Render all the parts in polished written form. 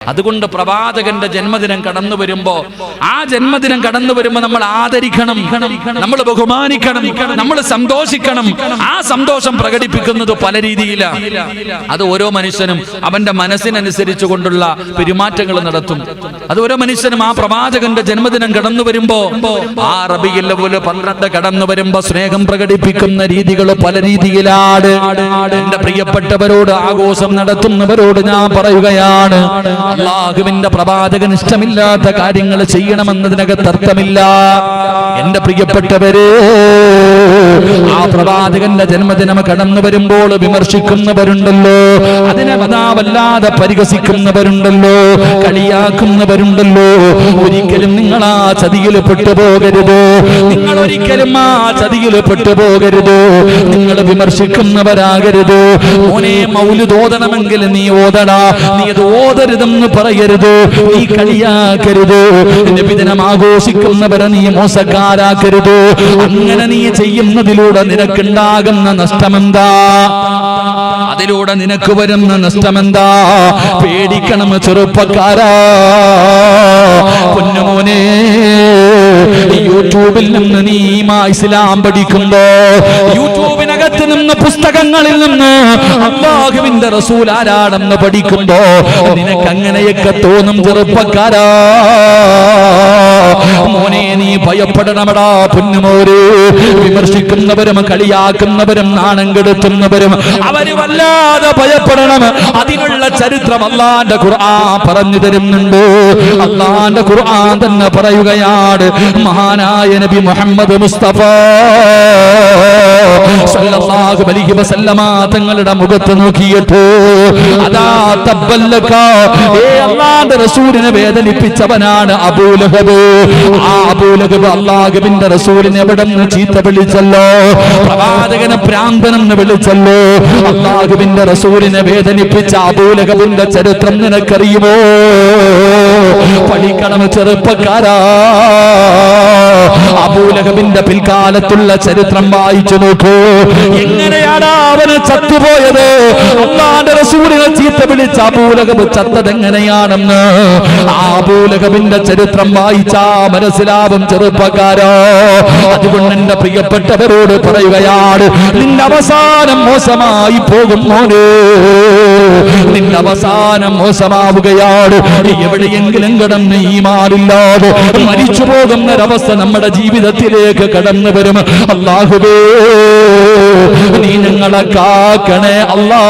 അതുകൊണ്ട് പ്രവാചകന്റെ ജന്മദിനം കടന്നു വരുമ്പോ ആ ജന്മദിനം കടന്നു വരുമ്പോ നമ്മൾ ആദരിക്കണം, നമ്മൾ ബഹുമാനിക്കണം, നമ്മൾ സന്തോഷിക്കണം. ആ സന്തോഷം പ്രകടിപ്പിക്കുന്നത് പല രീതിയിലാണ്. അത് ഓരോ മനുഷ്യനും അവന്റെ മനസ്സിനനുസരിച്ചു കൊണ്ടുള്ള പെരുമാറ്റങ്ങൾ നടത്തും. അത് ഓരോ മനുഷ്യനും ആ പ്രവാചകന്റെ ജന്മദിനം കടന്നു വരുമ്പോ ആ റബീഉൽ അവ്വൽ 12 കടന്നു വരുമ്പോ സ്നേഹം പ്രകടിപ്പിക്കുന്ന രീതികൾ പല രീതിയിലാണ്. എന്റെ പ്രിയപ്പെട്ടവരോട്, ആഘോഷം നടത്തുന്നവരോട് ഞാൻ പറയുകയാണ്, അല്ലാഹുവിന്റെ പ്രവാചകൻ ഇഷ്ടമില്ലാത്ത കാര്യങ്ങൾ ചെയ്യണമെന്നതിനകത്ത് അർത്ഥമില്ല. എന്റെ പ്രിയപ്പെട്ടവരെ, ആ പ്രവാചകന്റെ ജന്മദിനം കടന്നു വരുമ്പോൾ വിമർശിക്കുന്നവരുണ്ടല്ലോ, അതിനെ വല്ലാതെ പരിഹസിക്കുന്നവരുണ്ടല്ലോ, കളിയാക്കുന്നവരുണ്ടല്ലോ. ഒരിക്കലും നിങ്ങൾ ആ ചതിയിൽ പെട്ടുപോകരുത്. നിങ്ങൾ ഒരിക്കലും ആ ചതിയിൽ പെട്ടുപോകരുത്. നിങ്ങൾ വിമർശിക്കുന്നവരാകരുത്. മോനെ, മൗലിദ് ഓതണമെങ്കിൽ നീ ഓതടാ, നീ അത് ഓതരുതെന്ന് പറയരുത്. നീ കളിയാക്കരുത്. നബിദിനം ആഘോഷിക്കുന്നവരെ നീ മോശക്കാരാക്കരുത്. അങ്ങനെ നീ ചെയ്യുന്നതിലൂടെ നിനക്കുണ്ടാകുന്ന നഷ്ടമെന്താ? അതിലൂടെ നിനക്ക് വരുന്ന നഷ്ടമെന്താ? പേടിക്കണം ചെറുപ്പക്കാരാ. പൊന്നുമോനെ, യൂട്യൂബിൽ നിന്ന് നീ ഇസ്ലാം പഠിക്കുമ്പോ, യൂട്യൂബിനകത്ത് നിന്ന് പുസ്തകങ്ങളിൽ നിന്ന് അല്ലാഹുവിന്റെ റസൂൽ ആരാണെന്ന് പഠിക്കുമ്പോ നിനക്ക് അങ്ങനെയൊക്കെ തോന്നും ചെറുപ്പക്കാരാ. മോനെ, നീ ഭയപ്പെടണമടാ പൊന്നുമോരെ. വിമർശിക്കുന്നവരും കളിയാക്കുന്നവരും നാണം കെടുത്തുന്നവരും അവര് വല്ലാതെ ഭയപ്പെടണം. അതിനുള്ള ചരിത്രം അല്ലാഹുവിന്റെ ഖുർആൻ പറഞ്ഞു തരുന്നുണ്ട്. അല്ലാഹുവിന്റെ ഖുർആൻ തന്നെ പറയുകയാണ്, മഹാനായ നബി മുഹമ്മദ് മുസ്തഫ സല്ലല്ലാഹു അലൈഹി വസല്ലമ തങ്ങളുടെ മുഖത്ത് നോക്കിയിട്ട്, അതാ തബ്ബല്ലക, അല്ലാഹുവിന്റെ റസൂലിനെ വേദനിപ്പിച്ചവനാണ് അബൂലഹബ്. ആ അബൂലഹബ് അല്ലാഹുവിന്റെ റസൂലിനെ എവിടെ നിന്ന് ചീത്ത വിളിച്ചല്ലോ, പ്രവാചകനെ ഭ്രാന്തനെന്ന് വിളിച്ചല്ലോ. അല്ലാഹുവിന്റെ റസൂലിനെ വേദനിപ്പിച്ച അബൂലഹബിന്റെ ചരിത്രം നിനക്കറിയുമോ? പഠിക്കണം ചെറുപ്പക്കാരാ. അബൂലഹബിന്റെ പിൽക്കാലത്തുള്ള ചരിത്രം വായിച്ചു നോക്കൂ. എങ്ങനെയാണ് അവന് ചത്തുപോയത്? അല്ലാഹുവിന്റെ റസൂലിനെ ചീത്ത വിളിച്ച അബൂലഹബ് ചത്തത് എങ്ങനെയാണെന്ന് ആ അബൂലഹബിന്റെ ചരിത്രം വായിച്ചാ മനസ്സിലാവും ചെറുപ്പക്കാരോ. അതുകൊണ്ട് എന്റെ പ്രിയപ്പെട്ടവരോട് പറയുകയാണ്, നിന്റെ അവസാനം മോശമായി പോകും മോനെ. നിന്റെ അവസാനം മോശമാവുകയാണ്. എവിടെയെങ്കിലും കിടന്ന് ഈമാനില്ലാതെ മരിച്ചു പോകുന്ന ഒരവസ്ഥ നമ്മുടെ ജീവിതത്തിലേക്ക് കടന്നു വരും. അല്ലാഹുവേ, നീ ഞങ്ങളെ കാക്കണേ അല്ലാ.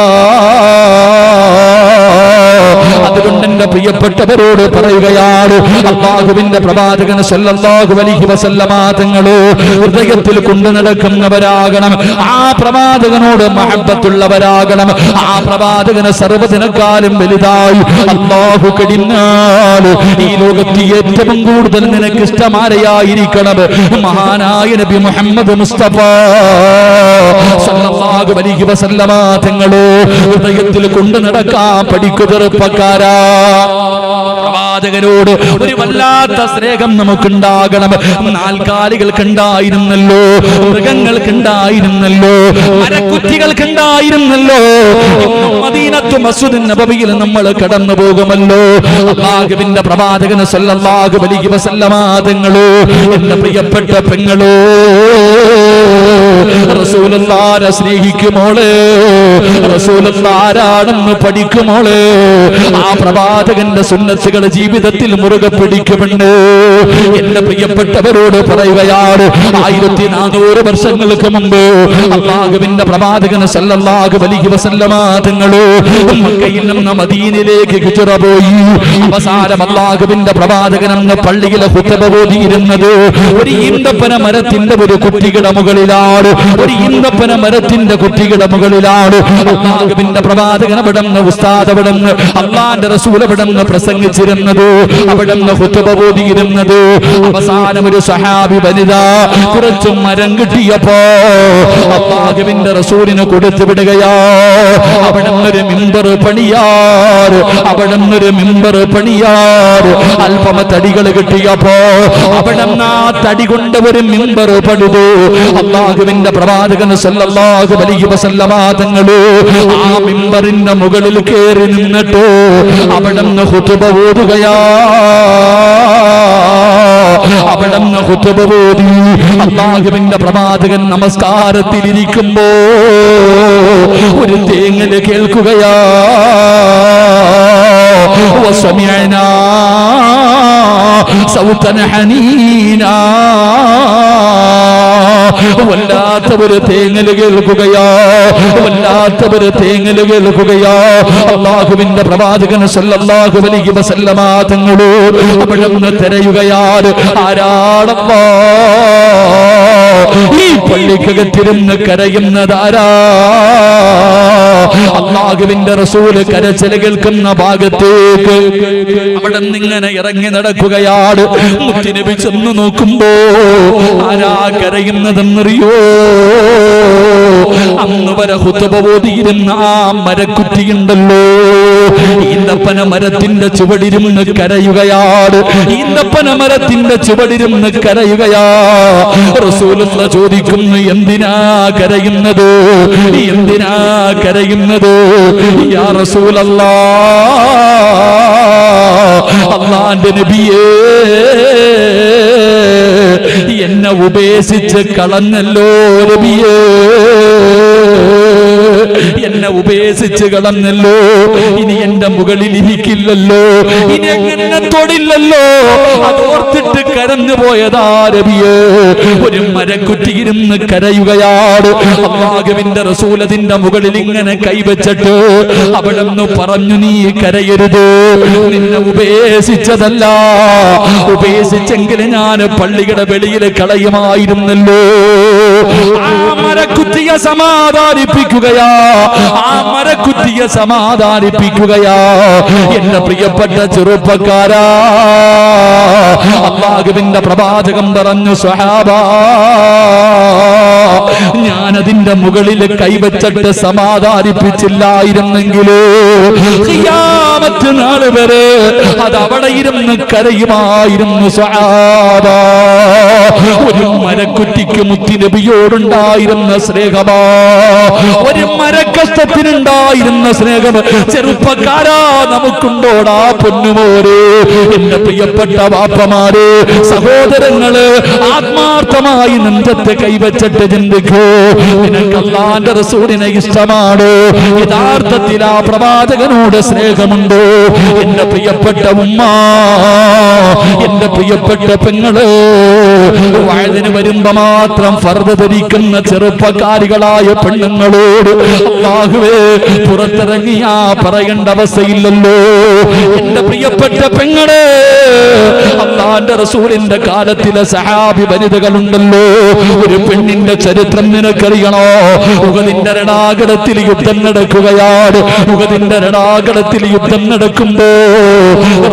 അതുകൊണ്ട് എന്റെ പ്രിയപ്പെട്ടവരോട് പറയുകയാണ്, അല്ലാഹുവിന്റെ പ്രവാചകൻ സല്ലല്ലാഹു അലൈഹി വസല്ലമ തങ്ങളെ ഹൃദയത്തിൽ കൊണ്ടു നടക്കുന്നവരാകണം. ആ പ്രവാചകനോട് മഹബ്ബത്തുള്ളവരാകണം. ആ പ്രവാചകനെ സർവ്വതിനെക്കാളും വലുതായി അല്ലാഹു കഴിഞ്ഞാൽ ഈ ലോകത്ത് ഏറ്റവും കൂടുതൽ നിനക്ക് ഇഷ്ടമാരെയായിരിക്കണം? മഹാനായ നബി മുഹമ്മദ് മുസ്തഫ സല്ലല്ലാഹു അലൈഹി വസല്ലമ തങ്ങളെ ഹൃദയത്തിൽ കൊണ്ടു നടക്കാൻ പഠിക്കു ചെറുപ്പക്കാരാ. പ്രവാചകനോട് ഒരു വല്ലാത്ത സ്നേഹം നമുക്കുണ്ടാകണം. നാൽക്കാലികൾക്കുണ്ടായിരുന്നല്ലോ, മൃഗങ്ങൾക്കുണ്ടായിരുന്നല്ലോ, മരക്കുറ്റികൾക്കുണ്ടായിരുന്നല്ലോ. മദീനത്തു മസ്ജിദ് നബവിയിൽ നമ്മൾ കടന്നു പോകുമല്ലോ. അല്ലാഹുവിന്റെ പ്രവാചകൻ സല്ലല്ലാഹു അലൈഹി വസല്ലമ തങ്ങളെ, എന്റെ പ്രിയപ്പെട്ട പെങ്ങളോ, റസൂലുള്ളാഹിനെ സ്നേഹിക്കുമോളെ, റസൂലുള്ളാഹി ആരാണെന്ന് പഠിക്കുമോളെ. ആ പ്രവാചകന്റെ സുന്നത്തുകൾ ജീവിതത്തിൽ മുറുകെ പിടിക്കുമെന്ന് എന്റെ പ്രിയപ്പെട്ടവരോട് പറയുകയാണ്. 1400 വർഷങ്ങൾക്ക് മുമ്പ് അല്ലാഹുവിന്റെ പ്രവാചകൻ സല്ലല്ലാഹു അലൈഹി വസല്ലമ തങ്ങളെ മക്കയിൽ നിന്ന് മദീനയിലേക്ക് ഹിജ്റ പോയി. അവസാനം അല്ലാഹുവിന്റെ പ്രവാചകൻ അന്ന് പള്ളിയിലെ ഖുത്ബ ഓതിയിരുന്നത് ഒരു ഈന്തപ്പന മരത്തിന്റെ ഒരു കുറ്റിയുടെ മുകളിലാണ്. ഒരു ഈന്തപ്പന മരത്തിന്റെ കുറ്റിയുടെ മുകളിലാണ് അല്ലാഹുവിന്റെ പ്രവാചകൻ അവിടുന്ന് ഉസ്താദ് അവിടുന്ന് അല്ലാഹുവിന്റെ റസൂൽ അവിടുന്ന് പ്രസംഗിച്ചിരുന്നത്, അവിടുന്ന് ഖുത്ബ ഓതിയിരുന്നത്. അവസാനം ഒരു സഹാബി വനിത കുറച്ച് മരം കിട്ടിയപ്പോ അല്ലാഹുവിന്റെ റസൂലിന് കൊടുത്തു വിടുകയാ. അവിടുന്ന് ഒരു മിമ്പർ പണിയാർ, അവിടുന്ന് ഒരു മിമ്പർ പണിയാർ. അല്പം തടികൾ കിട്ടിയപ്പോ അവിടുന്ന് ആ തടി കൊണ്ട് ഒരു മിമ്പർ പണിതു. അല്ലാഹുവിന്റെ അല്ലാഹുവിന്റെ പ്രവാചകൻ സല്ലല്ലാഹു അലൈഹി വസല്ലമ തങ്ങള് ആ മിമ്പറിന്റെ മുകളിൽ കയറി നിന്നിട്ട് അവിടുന്ന് ഖുതുബ ഓതുകയാ. അവിടുന്ന് ഖുതുബ ഓതി. അല്ലാഹുവിന്റെ പ്രവാചകൻ നമസ്കാരത്തിലിരിക്കുമ്പോ ഒരു തേങ്ങല് കേൾക്കുകയാ. വസമിഅനാ സൗതൻ ഹനീനാ. വല്ലാത്തവര് തേങ്ങല് കേൾക്കുകയാ, വല്ലാത്തവര് തേങ്ങല് കേൾക്കുകയാ. അല്ലാഹുവിന്റെ പ്രവാചകൻ സല്ലല്ലാഹു അലൈഹി വസല്ലമ തങ്ങള് അവിടുന്ന് തിരയുകയാണ്. ആരാണല്ലാ ഈ പള്ളിക്കകത്തിരുന്ന് കരയുന്നതാരാ? അല്ലാഹുവിന്റെ റസൂല് കരച്ചിൽ കേൾക്കുന്ന ഭാഗത്തേക്ക് അവിടെ നിന്നിങ്ങനെ ഇറങ്ങി നടക്കുകയാണ്. മുത്തുനബി ചെന്ന് നോക്കുമ്പോ ആരാ കരയുന്നതെന്നറിയോ? അന്ന് വരെ ഖുതുബ ഓതിയിരുന്ന ആ മരക്കുറ്റിയുണ്ടല്ലോ, ഈന്തപ്പന മരത്തിന്റെ ചുവടിരുന്ന് കരയുകയാണ്. ഈന്തപ്പന മരത്തിന്റെ ചുവടിരുന്ന് കരയുകയാ. റസൂലുള്ള ചോദിക്കുന്നു, എന്തിനാ കരയുന്നത്? എന്തിനാ കരയുന്നത്? യാ റസൂലല്ലാഹ്, അല്ലാഹുവിന്റെ നബിയേ, എന്നെ ഉപേക്ഷിച്ച് കളഞ്ഞല്ലോ നബിയേ, എന്നെ ഉപേക്ഷിച്ച് കളഞ്ഞല്ലോ. ഇനി എന്റെ മുകളിൽ ഇരിക്കില്ലല്ലോ, ഇനി എങ്ങനെ തൊടില്ലല്ലോ. അതോർത്തിട്ട് കരഞ്ഞു പോയതാ നബിയേ. ഒരു മരക്കുറ്റിയിരുന്ന് കരയുകയാണ്. അല്ലാഹുവിന്റെ റസൂൽ അതിന്റെ മുകളിൽ ഇങ്ങനെ കൈവച്ചിട്ട് അവിടുന്ന് പറഞ്ഞു, നീ കരയരുത്, നിന്നെ ഉപേക്ഷിച്ചതല്ല. ഉപേക്ഷിച്ചെങ്കിൽ ഞാൻ പള്ളിയുടെ വെളിയിൽ കളയുമായിരുന്നല്ലോ. ആ മരക്കുറ്റിയെ സമാധാനിപ്പിക്കുകയാ, ആ മരക്കുറ്റിയെ സമാധാനിപ്പിക്കുകയാ. എന്റെ പ്രിയപ്പെട്ട ചെറുപ്പക്കാരാ, അല്ലാഹുവിന്റെ പ്രവാചകൻ പറഞ്ഞു, സ്വഹാബാ, ഞാനതിന്റെ മുകളിൽ കൈവച്ചിട്ട് സമാധാനിപ്പിച്ചില്ലായിരുന്നെങ്കിലോ ഖിയാമത്ത് നാൾ വരെ അത് അവിടെ ഇരുന്ന് കരയുമായിരുന്നു. സ്വഹാബാ, ഒരു മരക്കുറ്റിക്ക് മുത്തുനബിയോടുണ്ടായിരുന്ന സ്നേഹമാ, ഒരു മരക്കഷ്ടത്തിനുണ്ടായിരുന്ന സ്നേഹം ചെറുപ്പക്കാരാ നമുക്കുണ്ടോടാ പൊന്നുമോരെ? എന്റെ പ്രിയപ്പെട്ട വാപ്പമാര്, സഹോദരങ്ങള്, ആത്മാർത്ഥമായി നെഞ്ചത്തെ കൈവച്ചിട്ട് ചിന്തിക്കൂ, നിനക്ക് അല്ലാഹുവിന്റെ റസൂലിനെ ഇഷ്ടമാണോ? യഥാർത്ഥത്തിൽ ആ പ്രവാചകനോട് സ്നേഹമുണ്ടോ? എന്റെ പ്രിയപ്പെട്ട ഉമ്മ, എന്റെ പ്രിയപ്പെട്ട പെങ്ങള്, വയലിന് വരുമ്പോ മാത്രം ഫർദ് ധരിക്കുന്ന ചെറുപ്പക്കാരികളായ പെണ്ണുങ്ങളോട് അല്ലാഹുവേ പുറത്തിറങ്ങിയാ പറയേണ്ട അവസ്ഥയില്ലല്ലോ. എന്റെ പ്രിയപ്പെട്ട പെങ്ങളെ, അല്ലാഹുവിന്റെ റസൂലിന്റെ കാലത്തിലെ സഹാബി വനിതകളുണ്ടല്ലോ. ഒരു പെണ്ണിന്റെ ചരിത്രം നിനക്കറിയണോ? ഉഹദിന്റെ രണാകടത്തിൽ യുദ്ധം നടക്കുകയാണ്. ഉഹദിന്റെ രണാകടത്തിൽ യുദ്ധം നടക്കുമ്പോ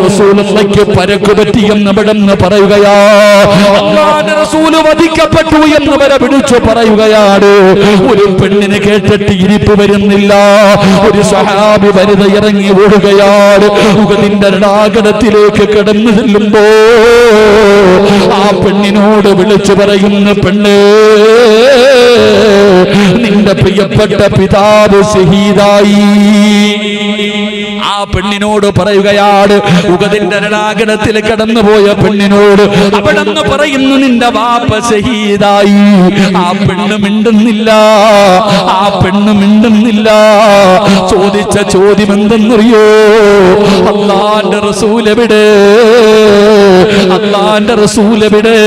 റസൂലുള്ളാഹിക്ക് പരക്കു പറ്റിയെന്ന് അവിടെന്ന് പറയുകയാ. അല്ലാഹുവിന്റെ റസൂൽ വധിക്കപ്പെട്ടു എന്ന് വരെ വിളിച്ചു പറയുകയാണ്. ഒരു പെണ്ണിനെ കേട്ടിട്ട് ഇരിപ്പ് വരുന്നില്ല. ഒരു സ്വഹാബി വനിത ഇറങ്ങി ഓടുകയാണ്. ഉഹദിന്റെ രണാകടത്തിലേക്ക് കടന്നു ചെല്ലുമ്പോ ആ പെണ്ണിനോട് വിളിച്ചു പറയുന്ന, പെണ്ണ്, നിന്റെ പ്രിയപ്പെട്ട പിതാവ് ശഹീദായി. ആ പെണ്ണിനോട് പറയുകയാണ്, ഉഹദിന്റെ രണാകണത്തിൽ കടന്നുപോയ പെണ്ണിനോട് അവിടെന്ന് പറയുന്നു, നിന്റെ വാപ്പ ശഹീദായി. ആ പെണ്ണ് മിണ്ടുന്നില്ല, ആ പെണ്ണ് മിണ്ടുന്നില്ല. ചോദിച്ച ചോദ്യം എന്തെന്നറിയോ? അല്ലാഹുവിന്റെ റസൂൽ എവിടെ? അല്ലാഹുവിന്റെ റസൂൽ എവിടെ?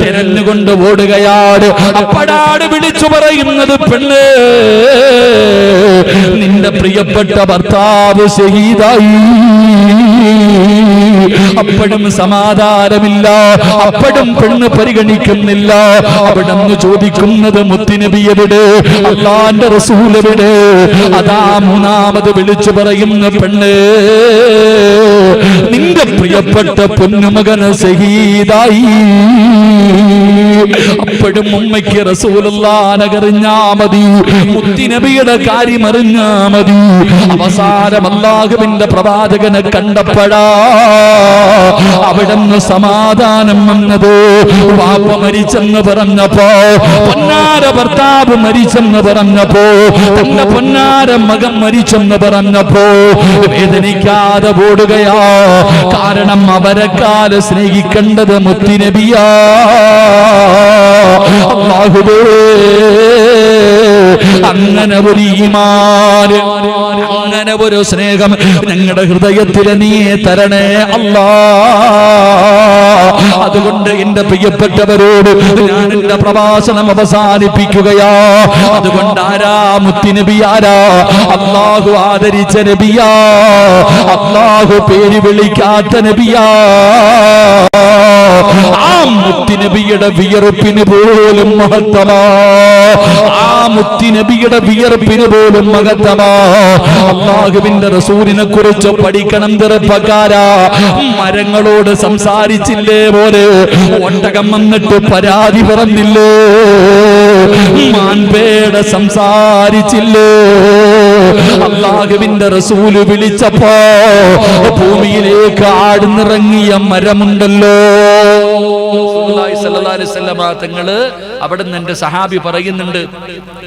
തിരഞ്ഞുകൊണ്ട് ഓടുകയാണ്. അപ്പോഴാണ് വിളിച്ചു പറയുന്നത്, പെണ്ണ്, നിന്റെ പ്രിയപ്പെട്ട ഭർത്താവ് ശഹീദായി. അപ്പോഴും സമാധാനമില്ല, അപ്പോഴും പെണ്ണ് പരിഗണിക്കുന്നില്ല. അവിടെന്ന് ചോദിക്കുന്നത്, മുത്തുനബി എവിടെ? അല്ലാഹുവിന്റെ റസൂൽ എവിടെ? അതാ മൂന്നാമത് വിളിച്ചു പറയുന്ന, പെണ്ണ്, നിന്റെ പ്രിയ പ്രിയപ്പെട്ട പൊന്നുമകന് ശഹീദായി. അപ്പോഴും ഉമ്മയ്ക്ക് റസൂലുള്ളാഹിനെ അറിഞ്ഞാ മതി, മുത്തുനബിയുടെ കാര്യം അറിഞ്ഞാ മതി. അവസാനം അല്ലാഹുവിന്റെ പ്രവാചകനെ കണ്ടപ്പോഴാ അവിടുന്ന് സമാധാനം വന്നത്. വാപ്പ മരിച്ചെന്ന് പറഞ്ഞപ്പോ, പൊന്നാര ഭർത്താവ് മരിച്ചെന്ന് പറഞ്ഞപ്പോ, തന്റെ പൊന്നാര മകൻ മരിച്ചെന്ന് പറഞ്ഞപ്പോ വേദനിക്കാതെ ഓടുകയാ. കാരണം അവരെക്കാല് സ്നേഹിക്കേണ്ടത് മുത്തുനബിയാ. അല്ലാഹുവേ, അങ്ങനെ ഒരു ഈമാൻ, അങ്ങനെ ഒരു സ്നേഹം ഞങ്ങളുടെ ഹൃദയത്തിൽ നീ തരണേ അല്ലാ. അതുകൊണ്ട് എന്റെ പ്രിയപ്പെട്ടവരോട് ഞാൻ എന്റെ പ്രഭാഷണം അവസാനിപ്പിക്കുകയാ. അതുകൊണ്ട് ആരാ മുത്തുനബി? ആരാ? അല്ലാഹു ആദരിച്ച നബിയാ, അല്ലാഹു പേര് വിളിക്കാത്ത നബിയാ. ആ മുത്തുനബിയുടെ വിയർപ്പിന് പോലും മഹത്വമാ, ആ മുത്തുനബിയുടെ വിയർപ്പിന് പോലും മഹത്വമാ. അല്ലാഹുവിന്റെ റസൂലിനെ കുറിച്ച് പഠിക്കണം ചെറുപ്പക്കാരാ. മരങ്ങളോട് സംസാരിച്ചില്ലേ പോലെ ഒട്ടകം വന്നിട്ട് പരാതി പറഞ്ഞില്ലേ, മാൻപേട സംസാരിച്ചില്ലേ. അല്ലാഹുവിന്റെ റസൂല് വിളിച്ചപ്പോ ഭൂമിയിലേക്ക് ആടുന്നിറങ്ങിയ മരമുണ്ടല്ലോ. തങ്ങള് അവിടുന്ന് എന്റെ സഹാബി പറയുന്നുണ്ട്,